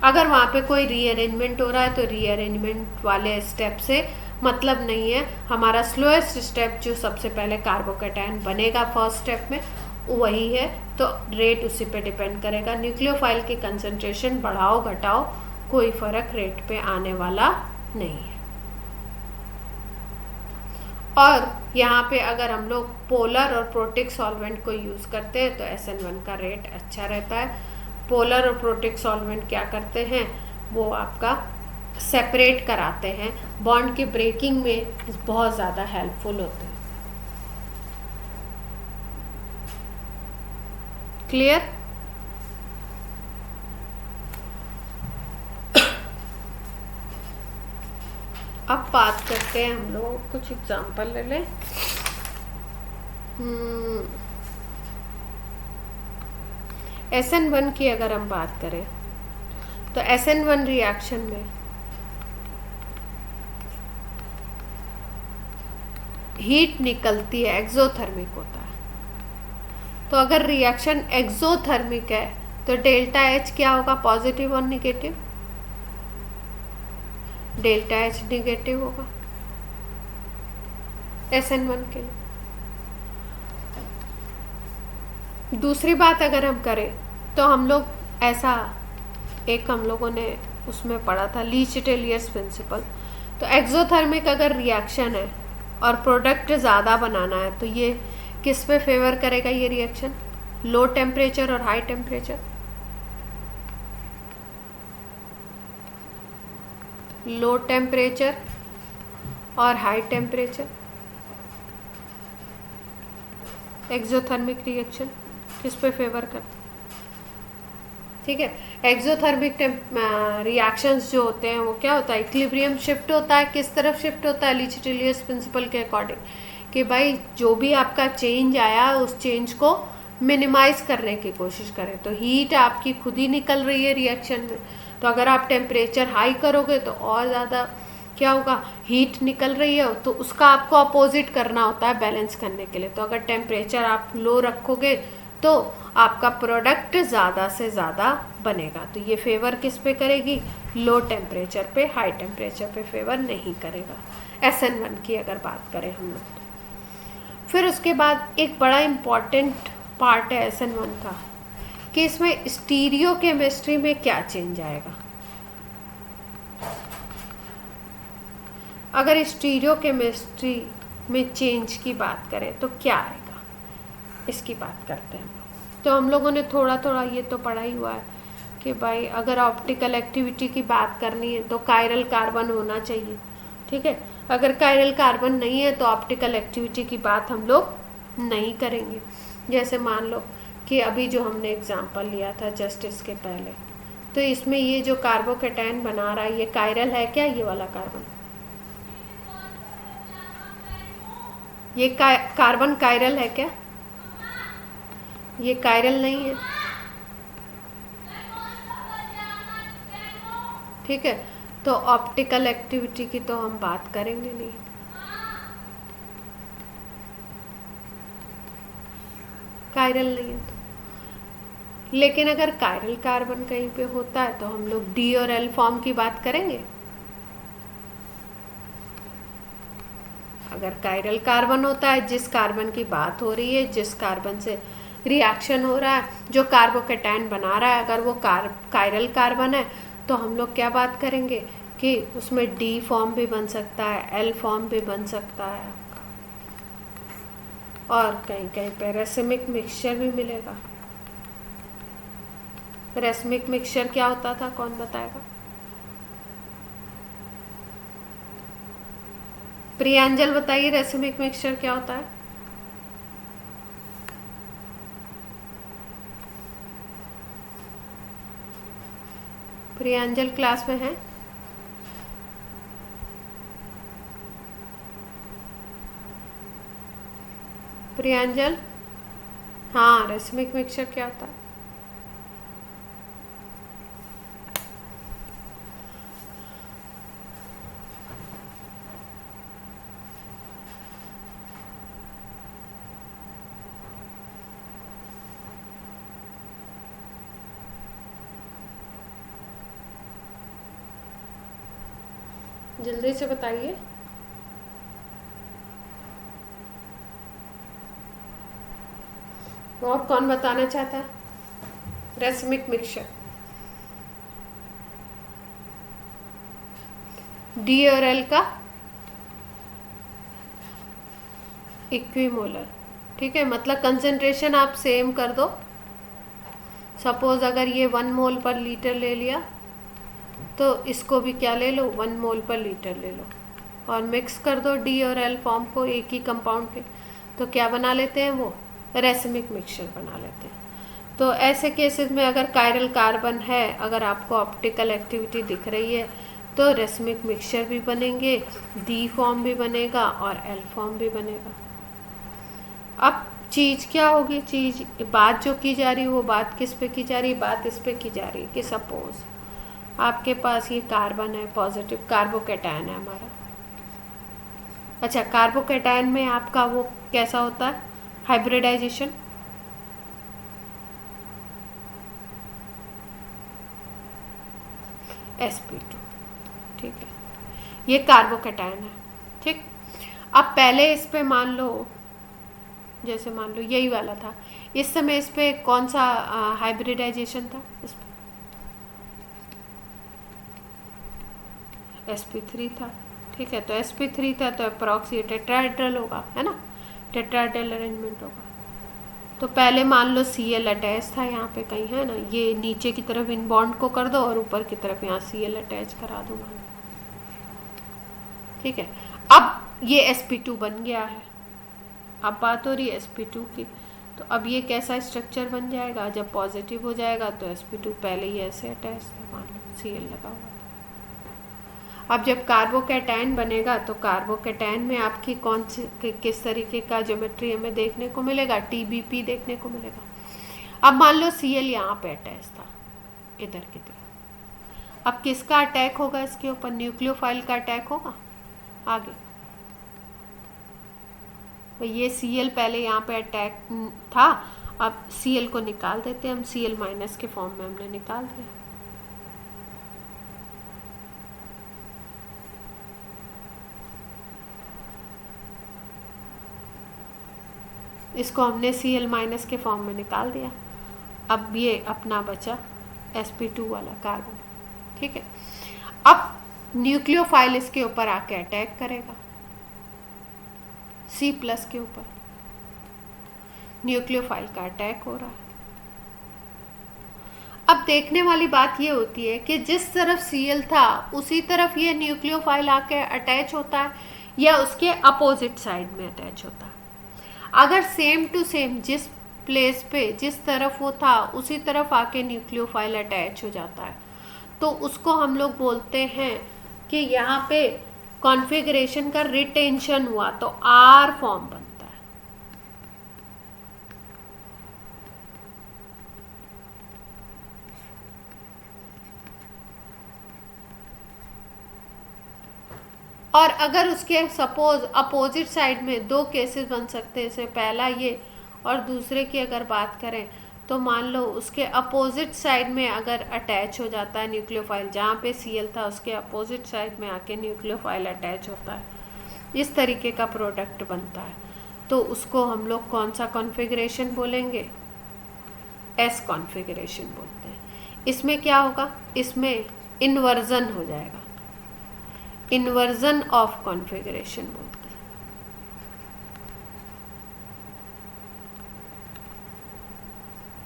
अगर वहाँ पे कोई रीअरेंजमेंट हो रहा है तो रीअरेंजमेंट वाले स्टेप से मतलब नहीं है। हमारा स्लोएस्ट स्टेप जो सबसे पहले कार्बोकैटायन बनेगा फर्स्ट स्टेप में, वही है, तो रेट उसी पे डिपेंड करेगा। न्यूक्लियोफाइल की कंसंट्रेशन बढ़ाओ घटाओ कोई फर्क रेट पे आने वाला नहीं है। और यहाँ पे अगर हम लोग पोलर और प्रोटिक सॉल्वेंट को यूज़ करते हैं तो SN1 का रेट अच्छा रहता है। पोलर और प्रोटिक सॉल्वेंट क्या करते हैं? वो आपका सेपरेट कराते हैं, बॉन्ड के ब्रेकिंग में बहुत ज़्यादा हेल्पफुल होते हैं। क्लियर? अब बात करते हैं हम लोग, कुछ एग्जांपल ले लें। SN1 की अगर हम बात करें तो SN1 रिएक्शन में हीट निकलती है, एक्सोथर्मिक होता है। तो अगर रिएक्शन एक्सोथर्मिक है तो डेल्टा H क्या होगा? पॉजिटिव और निगेटिव? डेल्टा H निगेटिव होगा SN1 के लिए। दूसरी बात अगर हम करें तो हम लोग ऐसा एक हम लोगों ने उसमें पढ़ा था, लीच-टेलियर्स प्रिंसिपल। तो एक्सोथर्मिक अगर रिएक्शन है और प्रोडक्ट ज़्यादा बनाना है तो ये किस पे फेवर करेगा? ये रिएक्शन लो टेम्परेचर और हाई टेम्परेचर। लो टेम्परेचर और हाई टेम्परेचर एक्सोथर्मिक रिएक्शन किस पे फेवर करता? ठीक है, एक्सोथर्मिक रिएक्शंस जो होते हैं वो क्या होता है? इक्विलिब्रियम शिफ्ट होता है। किस तरफ शिफ्ट होता है? लीच-टेलियर्स प्रिंसिपल के अकॉर्डिंग कि भाई जो भी आपका चेंज आया उस चेंज को मिनिमाइज करने की कोशिश करें। तो हीट आपकी खुद ही निकल रही है रिएक्शन में, तो अगर आप टेम्परेचर हाई करोगे तो और ज़्यादा क्या होगा, हीट निकल रही है, तो उसका आपको अपोजिट करना होता है बैलेंस करने के लिए। तो अगर टेम्परेचर आप लो रखोगे तो आपका प्रोडक्ट ज़्यादा से ज़्यादा बनेगा। तो ये फेवर किस पे करेगी, लो टेम्परेचर पे, हाई टेम्परेचर पे फेवर नहीं करेगा। SN1 की अगर बात करें हम लोग तो फिर उसके बाद एक बड़ा इम्पॉर्टेंट पार्ट है SN1 का कि इसमें स्टीरियो केमिस्ट्री में क्या चेंज आएगा। अगर स्टीरियो केमिस्ट्री में चेंज की बात करें तो क्या आएगा, इसकी बात करते हैं। तो हम लोगों ने थोड़ा थोड़ा ये तो पढ़ा ही हुआ है कि भाई अगर ऑप्टिकल एक्टिविटी की बात करनी है तो कायरल कार्बन होना चाहिए, ठीक है। अगर कायरल कार्बन नहीं है तो ऑप्टिकल एक्टिविटी की बात हम लोग नहीं करेंगे। जैसे मान लो कि अभी जो हमने एग्जांपल लिया था जस्ट इसके पहले, तो इसमें ये जो कार्बोकेटायन बना रहा है ये कायरल है क्या, ये वाला कार्बन, ये कार्बन कायरल है क्या, ये कायरल नहीं है, ठीक है। तो ऑप्टिकल एक्टिविटी की तो हम बात करेंगे नहीं, कायरल नहीं है तो। लेकिन अगर कायरल कार्बन कहीं पे होता है तो हम लोग D और L फॉर्म की बात करेंगे। अगर कायरल कार्बन होता है, जिस कार्बन की बात हो रही है, जिस कार्बन से रिएक्शन हो रहा है, जो कार्बोकेटायन बना रहा है, अगर वो कायरल कार्बन है तो हम लोग क्या बात करेंगे कि उसमें D फॉर्म भी बन सकता है, L फॉर्म भी बन सकता है, और कहीं कहीं पे रेसिमिक मिक्सचर भी मिलेगा। रेसिमिक मिक्सचर क्या होता था, कौन बताएगा? प्रियांजल बताइए, रेसिमिक मिक्सचर क्या होता है? प्रियांजल क्लास में है? प्रियांजल, हाँ, रेसिमिक मिक्सचर क्या होता है? जल्दी से बताइए। और कौन बताना चाहता है? रेसिमिक मिक्सचर D और L का इक्विमोलर, ठीक है। मतलब कंसंट्रेशन आप सेम कर दो। सपोज अगर ये 1 मोल पर लीटर ले लिया तो इसको भी क्या ले लो, 1 मोल पर लीटर ले लो, और मिक्स कर दो D और L फॉर्म को एक ही कंपाउंड के, तो क्या बना लेते हैं, वो रेसिमिक मिक्सचर बना लेते हैं। तो ऐसे केसेस में अगर कायरल कार्बन है, अगर आपको ऑप्टिकल एक्टिविटी दिख रही है तो रेसिमिक मिक्सचर भी बनेंगे, D फॉर्म भी बनेगा और L फॉर्म भी बनेगा। अब चीज़ क्या होगी, चीज़ बात जो की जा रही है वो बात किस पे की जा रही है, बात इस पे की जा रही है कि सपोज आपके पास ये कार्बन है, पॉजिटिव कार्बोकेटायन है हमारा। अच्छा, कार्बोकेटायन में आपका वो कैसा होता है, हाइब्रिडाइजेशन, sp2, ठीक है। ये कार्बोकेटायन है, ठीक। अब पहले इस पे मान लो, जैसे मान लो यही वाला था, इस समय इस पे कौन सा हाइब्रिडाइजेशन था, इस पे sp3 था, ठीक है। तो sp3 था तो अप्रॉक्स ये टेट्राहेड्रल होगा, है ना, टेट्राहेड्रल अरेंजमेंट होगा। तो पहले मान लो Cl अटैच था यहाँ पे कहीं, है ना, ये नीचे की तरफ इन बॉन्ड को कर दो और ऊपर की तरफ यहाँ Cl अटैच करा दो मान लो, ठीक है। अब ये sp2 बन गया है, अब बात हो रही है sp2 की। तो अब ये कैसा स्ट्रक्चर बन जाएगा, जब पॉजिटिव हो जाएगा तो sp2 पहले ही ऐसे अटैच था, मान लो Cl लगा हुआ था। अब जब कार्बोकैटायन बनेगा तो कार्बोकैटायन में आपकी कौन सी किस तरीके का ज्योमेट्री हमें देखने को मिलेगा, TBP देखने को मिलेगा। अब मान लो Cl यहाँ पे अटैच था इधर की तरफ, अब किसका अटैक होगा इसके ऊपर, न्यूक्लियोफाइल का अटैक होगा आगे। तो ये Cl पहले यहाँ पे अटैक था, अब Cl को निकाल देते हैं हम, Cl माइनस के फॉर्म में हमने निकाल दिया। इसको हमने Cl माइनस के फॉर्म में निकाल दिया। अब ये अपना बचा sp2 वाला कार्बन, ठीक है। अब न्यूक्लियोफाइल इसके ऊपर आके अटैक करेगा, C प्लस के ऊपर न्यूक्लियोफाइल का अटैक हो रहा है। अब देखने वाली बात ये होती है कि जिस तरफ Cl था उसी तरफ ये न्यूक्लियोफाइल आके अटैच होता है या उसके अपोजिट साइड में अटैच होता है। अगर सेम टू सेम जिस प्लेस पे जिस तरफ वो था उसी तरफ आके न्यूक्लियोफाइल अटैच हो जाता है तो उसको हम लोग बोलते हैं कि यहाँ पे कॉन्फ़िगरेशन का रिटेंशन हुआ, तो R फॉर्म बनता है। और अगर उसके सपोज अपोजिट साइड में दो केसेस बन सकते हैं, जैसे पहला ये और दूसरे की अगर बात करें तो मान लो उसके अपोजिट साइड में अगर अटैच हो जाता है न्यूक्लियोफाइल, जहाँ पे Cl था उसके अपोजिट साइड में आके न्यूक्लियोफाइल अटैच होता है, इस तरीके का प्रोडक्ट बनता है, तो उसको हम लोग कौन सा कॉन्फ़िगरेशन बोलेंगे, S कॉन्फ़िगरेशन बोलते हैं। इसमें क्या होगा, इसमें इन्वर्जन हो जाएगा, इन्वर्जन ऑफ कॉन्फ़िगरेशन बोलते हैं,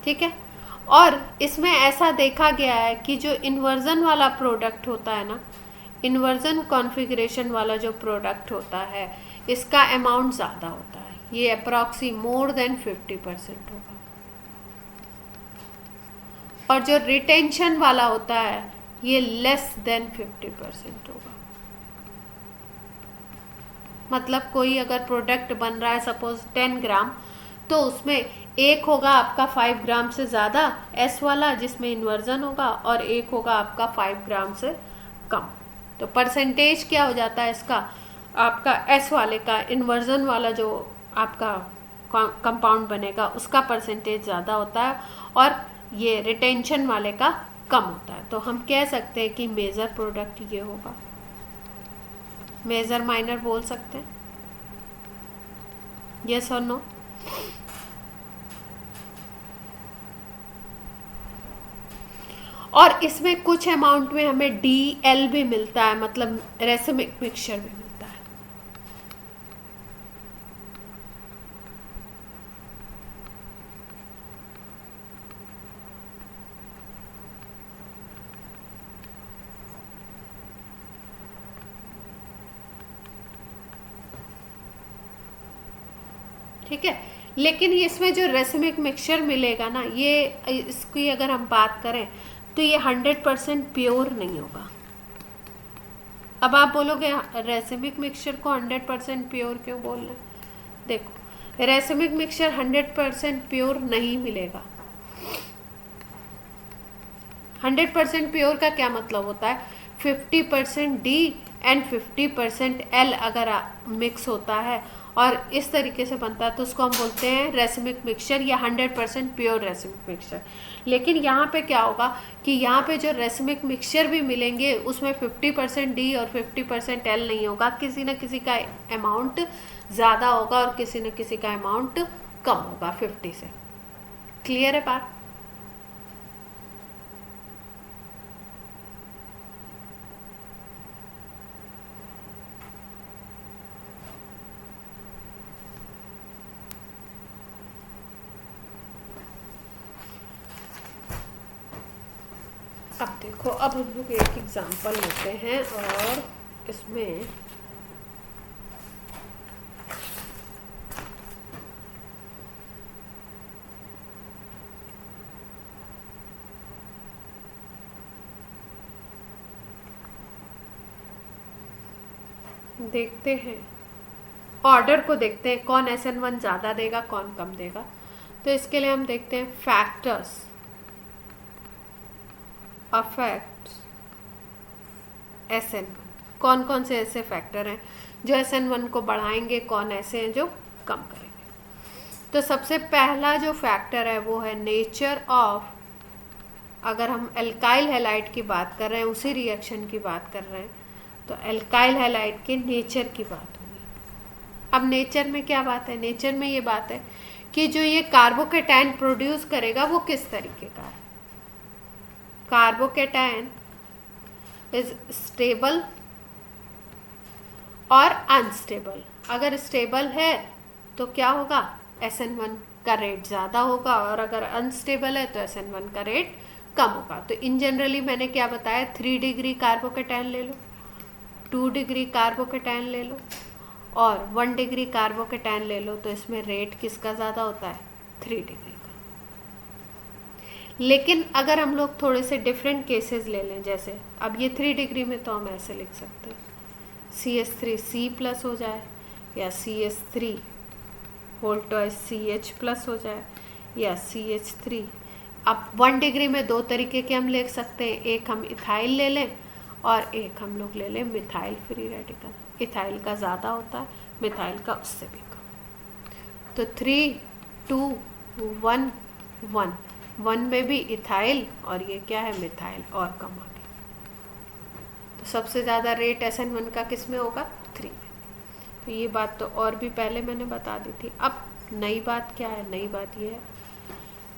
ठीक है। और इसमें ऐसा देखा गया है कि जो इन्वर्जन वाला प्रोडक्ट होता है ना, इन्वर्जन कॉन्फ़िगरेशन वाला जो प्रोडक्ट होता है इसका अमाउंट ज़्यादा होता है, ये अप्रॉक्सी मोर देन 50% होगा। और जो रिटेंशन वाला होता है ये लेस देन 50% होगा। मतलब कोई अगर प्रोडक्ट बन रहा है सपोज 10 ग्राम, तो उसमें एक होगा आपका 5 ग्राम से ज़्यादा S वाला जिसमें इन्वर्जन होगा, और एक होगा आपका 5 ग्राम से कम। तो परसेंटेज क्या हो जाता है इसका, आपका S वाले का इन्वर्जन वाला जो आपका कंपाउंड बनेगा उसका परसेंटेज ज़्यादा होता है और ये रिटेंशन वाले का कम होता है। तो हम कह सकते हैं कि मेजर प्रोडक्ट ये होगा, मेजर माइनर बोल सकते हैं, यस और नो। और इसमें कुछ अमाउंट में हमें DL भी मिलता है, मतलब रेसिमिक मिक्सचर भी मिलता है। ठीक है, लेकिन इसमें जो रेसिमिक मिक्सचर मिलेगा ना, ये इसकी अगर हम बात करें तो ये 100% प्योर नहीं होगा। अब आप बोलोगे रेसिमिक मिक्सचर को 100% प्योर क्यों बोल रहे हैं, देखो रेसिमिक मिक्सचर 100% प्योर नहीं मिलेगा। 100% प्योर का क्या मतलब होता है, 50% D एंड 50% L अगर मिक्स होता है और इस तरीके से बनता है तो उसको हम बोलते हैं रेसिमिक मिक्सचर या 100% प्योर रेसिमिक मिक्सचर। लेकिन यहाँ पे क्या होगा कि यहाँ पे जो रेसिमिक मिक्सचर भी मिलेंगे उसमें 50% D और 50% L नहीं होगा, किसी न किसी का अमाउंट ज़्यादा होगा और किसी न किसी का अमाउंट कम होगा 50 से। क्लियर है बात? अब देखो, अब हम लोग एक एग्जांपल लेते हैं और इसमें देखते हैं, ऑर्डर को देखते हैं कौन SN1 ज़्यादा देगा कौन कम देगा। तो इसके लिए हम देखते हैं फैक्टर्स अफेक्ट SN1, कौन कौन से ऐसे फैक्टर हैं जो SN1 को बढ़ाएंगे, कौन ऐसे हैं जो कम करेंगे। तो सबसे पहला जो फैक्टर है वो है नेचर ऑफ, अगर हम एल्काइल हैलाइड की बात कर रहे हैं, उसी रिएक्शन की बात कर रहे हैं, तो एल्काइल हैलाइड के नेचर की बात होगी। अब नेचर में क्या बात है, नेचर में ये बात है कि जो ये कार्बोकेटायन प्रोड्यूस करेगा वो किस तरीके का है। कार्बोकेटायन इज स्टेबल और अनस्टेबल। अगर स्टेबल है तो क्या होगा, SN1 का रेट ज़्यादा होगा, और अगर अनस्टेबल है तो SN1 का रेट कम होगा। तो इन जनरली मैंने क्या बताया, 3 डिग्री कार्बोकेटायन ले लो, 2 डिग्री कार्बोकेटायन ले लो और 1 डिग्री कार्बोकेटायन ले लो, तो इसमें रेट किसका ज़्यादा होता है, 3 डिग्री का। लेकिन अगर हम लोग थोड़े से डिफरेंट केसेस ले लें, जैसे अब ये 3 डिग्री में तो हम ऐसे लिख सकते हैं CH3C प्लस हो जाए, या CH3 whole toys CH plus हो जाए, या CH3। अब 1 डिग्री में 2 तरीके के हम लिख सकते हैं, एक हम इथाइल ले लें और एक हम लोग ले लें मिथाइल फ्री रेडिकल। इथाइल का ज़्यादा होता है, मिथाइल का उससे भी कम। तो 3, 2, 1, 1, 1 में भी इथाइल और ये क्या है, मिथाइल, और कम आ गया। तो सबसे ज़्यादा रेट SN1 का किस में होगा, 3 में। तो ये बात तो और भी पहले मैंने बता दी थी। अब नई बात क्या है, नई बात ये है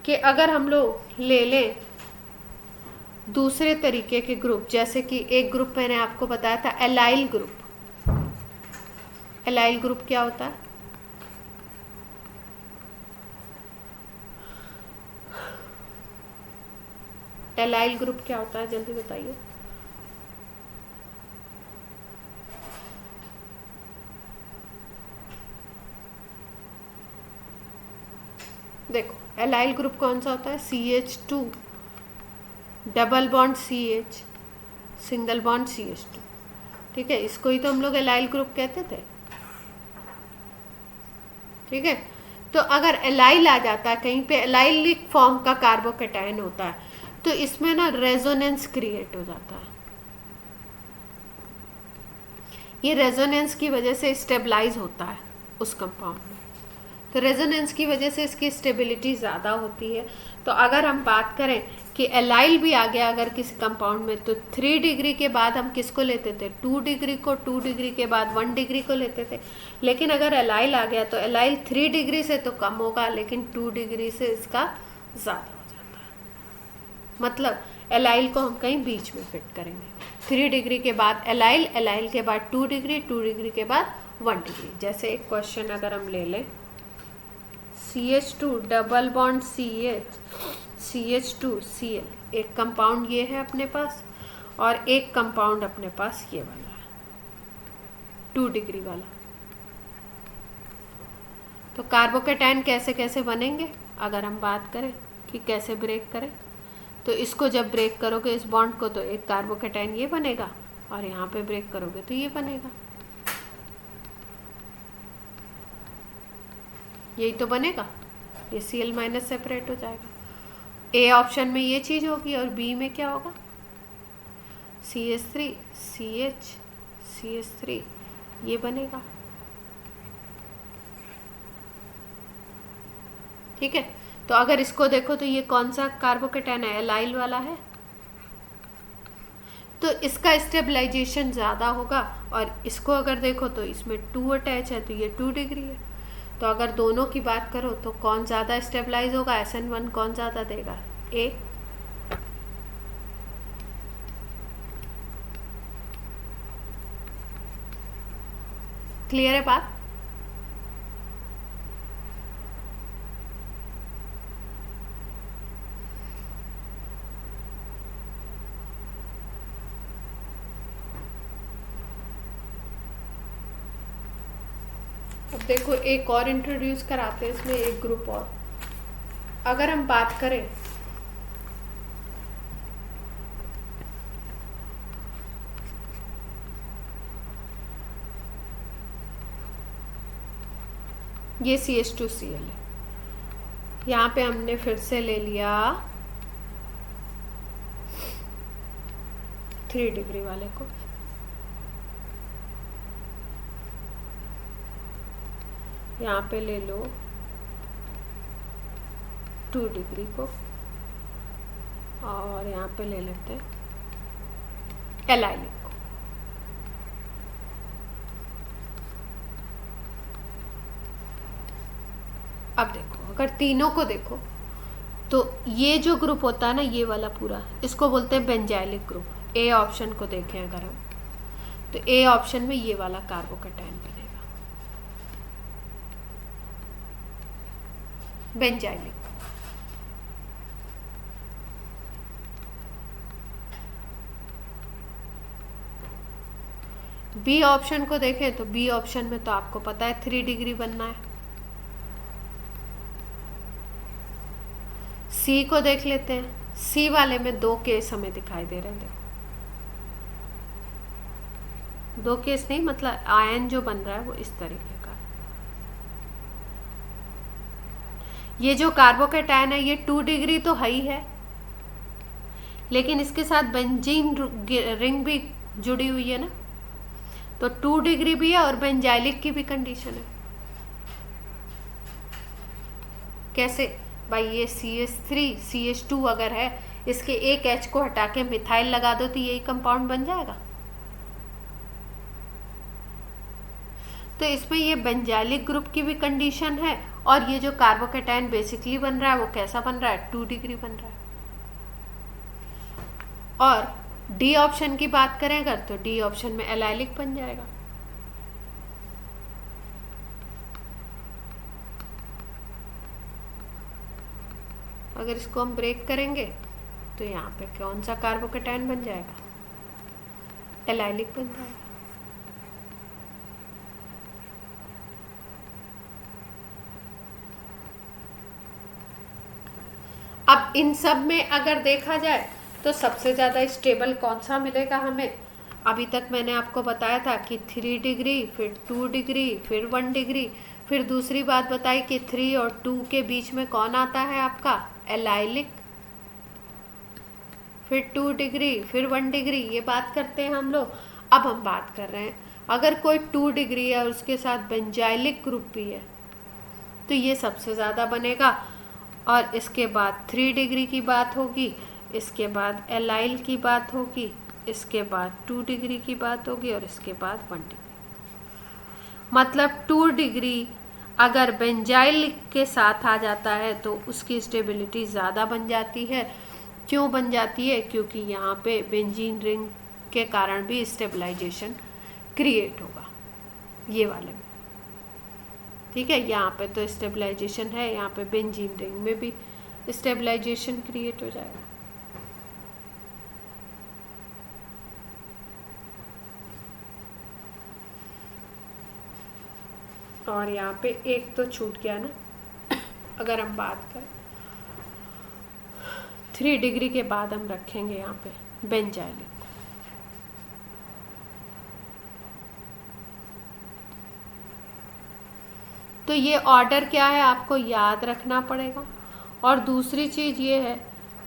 कि अगर हम लोग ले लें दूसरे तरीके के ग्रुप, जैसे कि एक ग्रुप मैंने आपको बताया था एलाइल ग्रुप। एलाइल ग्रुप क्या होता है, एलाइल ग्रुप क्या होता है, जल्दी बताइए। देखो एलाइल ग्रुप कौन सा होता है, CH2 double bond CH single bond CH2, ठीक है, इसको ही तो हम लोग एलाइल ग्रुप कहते थे, ठीक है। तो अगर एलाइल आ जाता है कहीं पे, एलाइलिक फॉर्म का कार्बोकेटायन होता है, तो इसमें ना रेजोनेंस क्रिएट हो जाता है। ये रेजोनेंस की वजह से स्टेबलाइज होता है उस कंपाउंड में, तो रेजोनेंस की वजह से इसकी स्टेबिलिटी ज़्यादा होती है। तो अगर हम बात करें कि एलाइल भी आ गया अगर किसी कंपाउंड में, तो 3 डिग्री के बाद हम किसको लेते थे, 2 डिग्री को, 2 डिग्री के बाद 1 डिग्री को लेते थे। लेकिन अगर एलाइल आ गया तो एलाइल 3 डिग्री से तो कम होगा, लेकिन 2 डिग्री से इसका ज़्यादा हो जाता है। मतलब एलाइल को हम कहीं बीच में फिट करेंगे, 3 डिग्री के बाद एलाइल, एलाइल के बाद 2 डिग्री, 2 डिग्री के बाद 1 डिग्री। जैसे एक क्वेश्चन अगर हम ले लें, CH2 double bond CH CH2Cl, एक कंपाउंड ये है अपने पास, और एक कंपाउंड अपने पास ये वाला है 2 डिग्री वाला। तो कार्बोकेटायन कैसे कैसे बनेंगे, अगर हम बात करें कि कैसे ब्रेक करें, तो इसको जब ब्रेक करोगे इस बॉन्ड को, तो एक कार्बोकेटायन ये बनेगा, और यहाँ पे ब्रेक करोगे तो ये बनेगा, यही तो बनेगा। ये Cl माइनस सेपरेट हो जाएगा। ए ऑप्शन में ये चीज़ होगी, और बी में क्या होगा, CH3 CH CH3 ये बनेगा, ठीक है। तो अगर इसको देखो तो ये कौन सा कार्बोकेटायन है, एलाइल वाला है, तो इसका स्टेबलाइजेशन ज़्यादा होगा। और इसको अगर देखो तो इसमें 2 अटैच है, तो ये 2 डिग्री है। तो अगर दोनों की बात करो तो कौन ज़्यादा स्टेबलाइज होगा, SN1 कौन ज़्यादा देगा, ए। क्लियर है बात। अब देखो एक और इंट्रोड्यूस कराते हैं इसमें, एक ग्रुप और। अगर हम बात करें ये CH2Cl है। यहाँ पे हमने फिर से ले लिया 3 डिग्री वाले को, यहाँ पे ले लो 2 डिग्री को, और यहाँ पे ले लेते हैं एलाइलिक को। अब देखो, अगर तीनों को देखो तो ये जो ग्रुप होता है ना, ये वाला पूरा, इसको बोलते हैं बेंजाइलिक ग्रुप। ए ऑप्शन को देखें अगर हम, तो ए ऑप्शन में ये वाला कार्बोकैटायन बनेगा बेंजाइलिक। बी ऑप्शन को देखें तो बी ऑप्शन में तो आपको पता है 3 डिग्री बनना है। सी को देख लेते हैं, सी वाले में 2 केस हमें दिखाई दे रहे हैं। देखो 2 केस नहीं, मतलब आयन जो बन रहा है वो इस तरीके का। ये जो कार्बोकैटायन है ये 2 डिग्री तो है ही है, लेकिन इसके साथ बेंजीन रिंग भी जुड़ी हुई है ना, तो 2 डिग्री भी है और बेंजाइलिक की भी कंडीशन है। कैसे भाई, ये CH3 CH2 अगर है, इसके एक H को हटा के मिथाइल लगा दो तो यही कंपाउंड बन जाएगा। तो इसमें ये बेंजाइलिक ग्रुप की भी कंडीशन है, और ये जो कार्बोकैटायन बेसिकली बन रहा है वो कैसा बन रहा है, 2 डिग्री बन रहा है। और डी ऑप्शन की बात करें अगर, तो डी ऑप्शन में एलाइलिक बन जाएगा। अगर इसको हम ब्रेक करेंगे तो यहाँ पे कौन सा कार्बोकैटायन बन जाएगा, एलाइलिक बन जाएगा। अब इन सब में अगर देखा जाए तो सबसे ज़्यादा स्टेबल कौन सा मिलेगा हमें। अभी तक मैंने आपको बताया था कि 3 डिग्री, फिर 2 डिग्री, फिर 1 डिग्री, फिर दूसरी बात बताई कि 3 और 2 के बीच में कौन आता है आपका, एलाइलिक, फिर 2 डिग्री, फिर 1 डिग्री, ये बात करते हैं हम लोग। अब हम बात कर रहे हैं अगर कोई 2 डिग्री है और उसके साथ बेंजाइलिक ग्रुप भी है तो ये सबसे ज़्यादा बनेगा, और इसके बाद 3 डिग्री की बात होगी, इसके बाद एलाइल की बात होगी, इसके बाद 2 डिग्री की बात होगी, और इसके बाद 1 डिग्री। मतलब 2 डिग्री अगर बेंजाइल के साथ आ जाता है तो उसकी स्टेबिलिटी ज़्यादा बन जाती है। क्यों बन जाती है, क्योंकि यहाँ पे बेंजीन रिंग के कारण भी स्टेबलाइजेशन क्रिएट होगा ये वाले में। ठीक है, यहाँ पे तो स्टेबलाइजेशन है, यहाँ पे बेंजीन रिंग में भी स्टेबलाइजेशन क्रिएट हो जाएगा। और यहाँ पे एक तो छूट गया ना, अगर हम बात करें 3 डिग्री के बाद हम रखेंगे यहाँ पे बेंजाइलिक। तो ये ऑर्डर क्या है आपको याद रखना पड़ेगा। और दूसरी चीज़ ये है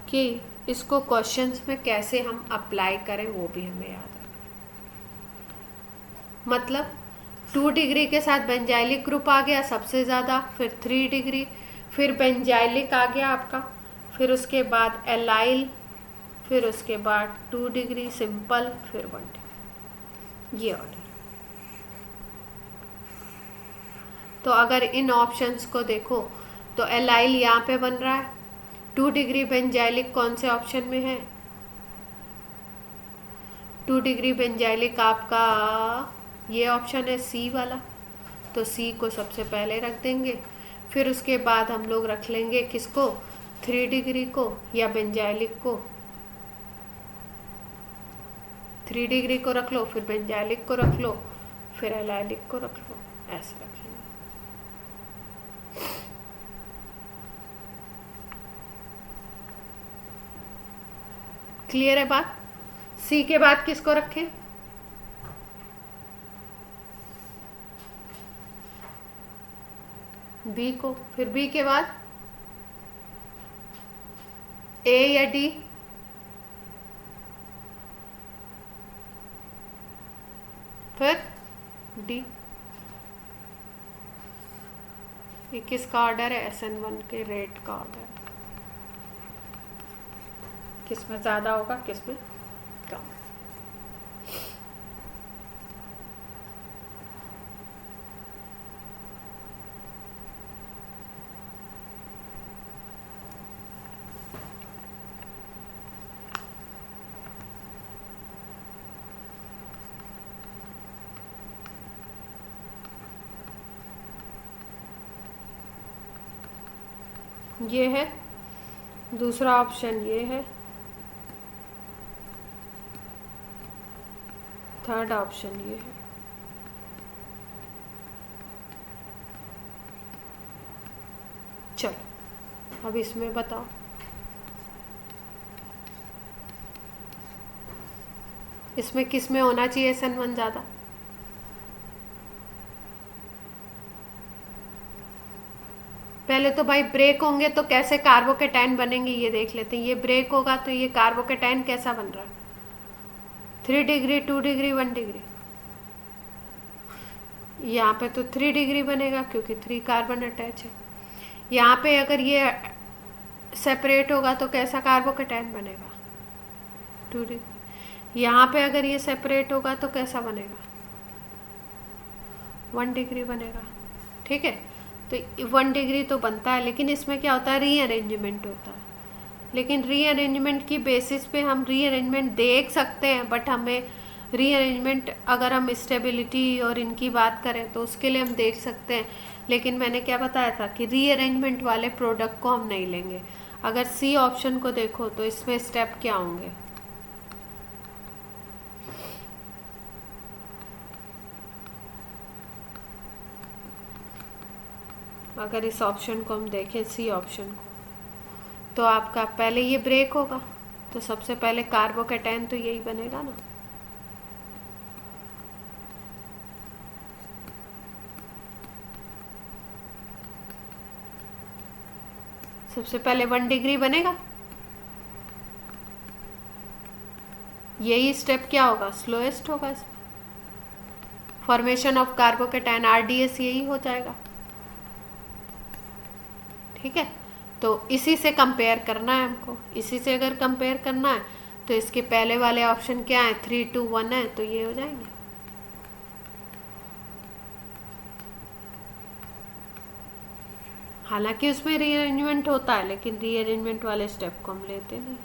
कि इसको क्वेश्चंस में कैसे हम अप्लाई करें वो भी हमें याद रखना। मतलब 2 डिग्री के साथ बेंजाइलिक ग्रुप आ गया सबसे ज़्यादा, फिर 3 डिग्री, फिर बेंजाइलिक आ गया आपका, फिर उसके बाद एलाइल, फिर उसके बाद 2 डिग्री सिंपल, फिर 1 डिग्री, ये ऑर्डर। तो अगर इन ऑप्शंस को देखो तो एलाइल यहाँ पे बन रहा है, 2 डिग्री बेंजाइलिक कौन से ऑप्शन में है, 2 डिग्री बेंजाइलिक आपका ये ऑप्शन है सी वाला, तो सी को सबसे पहले रख देंगे। फिर उसके बाद हम लोग रख लेंगे किसको, 3 डिग्री को या बेंजाइलिक को, 3 डिग्री को रख लो, फिर बेंजाइलिक को रख लो, फिर एलाइलिक को रख लो, ऐसे रखेंगे। क्लियर है बात। सी के बाद किसको रखें, बी को, फिर बी के बाद ए या डी? फिर डी। ये किसका ऑर्डर है? SN1 के रेट का ऑर्डर। किसमें ज़्यादा होगा, किसमें कम? ये है दूसरा ऑप्शन, ये है थर्ड ऑप्शन, ये है। चलो अब इसमें बताओ। इसमें किस में होना चाहिए SN1 ज़्यादा? पहले तो भाई ब्रेक होंगे तो कैसे कार्बोकेटाइन बनेंगे ये देख लेते हैं। ये ब्रेक होगा तो ये कार्बोकेटाइन कैसा बन रहा है? 3 डिग्री, 2 डिग्री, 1 डिग्री। यहाँ पे तो 3 डिग्री बनेगा क्योंकि 3 कार्बन अटैच है। यहाँ पे अगर ये सेपरेट होगा तो कैसा कार्बोकेटाइन बनेगा? 2 डिग्री। यहाँ पे अगर ये सेपरेट होगा तो कैसा बनेगा? 1 डिग्री बनेगा। ठीक है, तो 1 डिग्री तो बनता है, लेकिन इसमें क्या होता है? रीअरेंजमेंट होता है। लेकिन रीअरेंजमेंट की बेसिस पे हम रीअरेंजमेंट देख सकते हैं, बट हमें रीअरेंजमेंट अगर हम स्टेबिलिटी और इनकी बात करें तो उसके लिए हम देख सकते हैं, लेकिन मैंने क्या बताया था कि रीअरेंजमेंट वाले प्रोडक्ट को हम नहीं लेंगे। अगर सी ऑप्शन को देखो तो इसमें स्टेप क्या होंगे? अगर इस ऑप्शन को हम देखें, सी ऑप्शन को, तो आपका पहले ये ब्रेक होगा तो सबसे पहले कार्बोकेटाइन तो यही बनेगा ना। सबसे पहले 1 डिग्री बनेगा। यही स्टेप क्या होगा? स्लोएस्ट होगा इसमें। फॉर्मेशन ऑफ कार्बोकेटाइन RDS यही हो जाएगा। ठीक है, तो इसी से कंपेयर करना है हमको। इसी से अगर कंपेयर करना है तो इसके पहले वाले ऑप्शन क्या है? 3, 2, 1 है, तो ये हो जाएंगे। हालांकि उसमें रीअरेंजमेंट होता है, लेकिन रीअरेंजमेंट वाले स्टेप को हम लेते नहीं।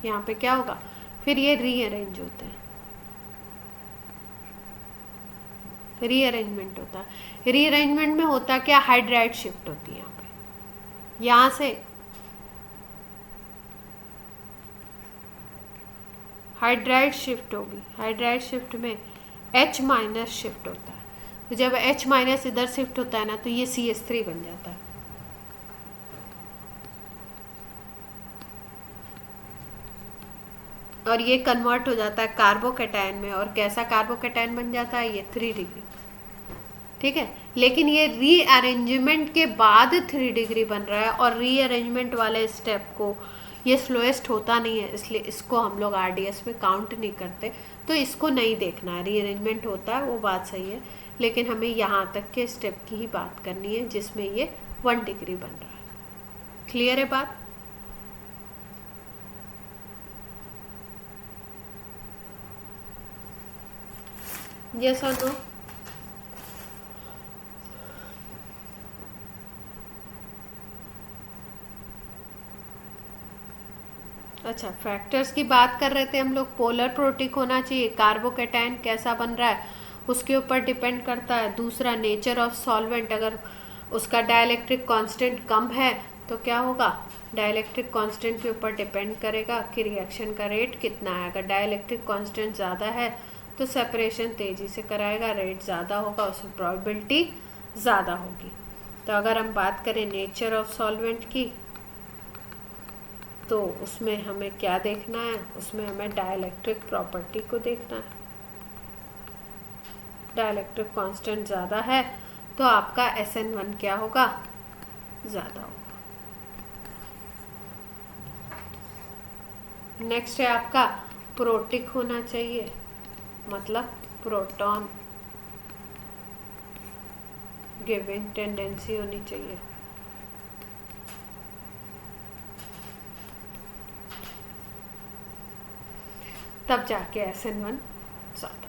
यहाँ पे क्या होगा? फिर ये रीअरेंज होते हैं, रीअरेंजमेंट होता है। रीअरेंजमेंट में होता क्या? हाइड्राइड शिफ्ट होती है। यहाँ पे यहाँ से हाइड्राइड शिफ्ट होगी। हाइड्राइड शिफ्ट में H माइनस शिफ्ट होता है। तो जब H माइनस इधर शिफ्ट होता है ना, तो ये CH3 बन जाता है। और ये कन्वर्ट हो जाता है कार्बोकेटाइन में। और कैसा कार्बोकेटाइन बन जाता है? ये 3 डिग्री। ठीक है, लेकिन ये रीअरेंजमेंट के बाद 3 डिग्री बन रहा है, और रीअरेंजमेंट वाले स्टेप को ये स्लोएस्ट होता नहीं है, इसलिए इसको हम लोग RDS में काउंट नहीं करते। तो इसको नहीं देखना है। रीअरेंजमेंट होता है, वो बात सही है, लेकिन हमें यहाँ तक के स्टेप की ही बात करनी है जिसमें ये 1 डिग्री बन रहा है। क्लियर है बात? यस और नो? अच्छा, फैक्टर्स की बात कर रहे थे हम लोग। पोलर प्रोटिक होना चाहिए। कार्बोकेटाइन कैसा बन रहा है उसके ऊपर डिपेंड करता है। दूसरा, नेचर ऑफ सॉल्वेंट। अगर उसका डाइलेक्ट्रिक कांस्टेंट कम है तो क्या होगा? डाइलेक्ट्रिक कांस्टेंट के ऊपर डिपेंड करेगा कि रिएक्शन का रेट कितना है। अगर डाइलेक्ट्रिक कांस्टेंट ज़्यादा है तो सेपरेशन तेज़ी से कराएगा, रेट ज़्यादा होगा, उसमें प्रोबेबिलिटी ज़्यादा होगी। तो अगर हम बात करें नेचर ऑफ सॉल्वेंट की, तो उसमें हमें क्या देखना है? उसमें हमें डाइलेक्ट्रिक प्रॉपर्टी को देखना है। डाइलेक्ट्रिक कांस्टेंट ज़्यादा है तो आपका SN1 क्या होगा, ज़्यादा होगा। नेक्स्ट है आपका प्रोटिक होना चाहिए, मतलब प्रोटॉन गिविंग टेंडेंसी होनी चाहिए। तब जाके SN1 ज़्यादा।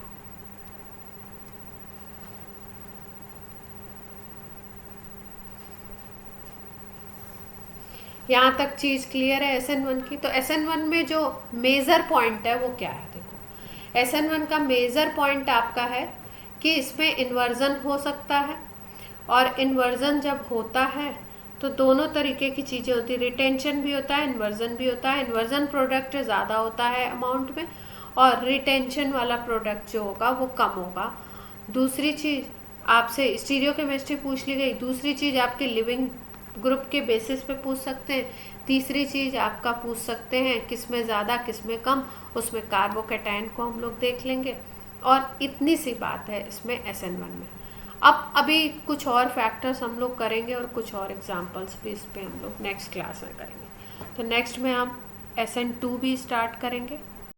यहाँ तक चीज़ क्लियर है SN1 की। तो SN1 में जो मेजर पॉइंट है वो क्या है, देखो SN1 का मेजर पॉइंट आपका है कि इसमें इन्वर्जन हो सकता है, और इन्वर्जन जब होता है तो दोनों तरीके की चीज़ें होती है, रिटेंशन भी होता है, इन्वर्जन भी होता है। इन्वर्जन प्रोडक्ट ज़्यादा होता है अमाउंट में, और रिटेंशन वाला प्रोडक्ट जो होगा वो कम होगा। दूसरी चीज़ आपसे स्टीरियोकेमिस्ट्री पूछ ली गई, दूसरी चीज़ आपके लिविंग ग्रुप के बेसिस पे पूछ सकते हैं, तीसरी चीज़ आपका पूछ सकते हैं किस में ज़्यादा किस में कम, उसमें कार्बोकैटायन को हम लोग देख लेंगे। और इतनी सी बात है इसमें SN1 में। अब अभी कुछ और फैक्टर्स हम लोग करेंगे और कुछ और एग्जांपल्स भी इस पे हम लोग नेक्स्ट क्लास में करेंगे। तो नेक्स्ट में हम SN2 भी स्टार्ट करेंगे।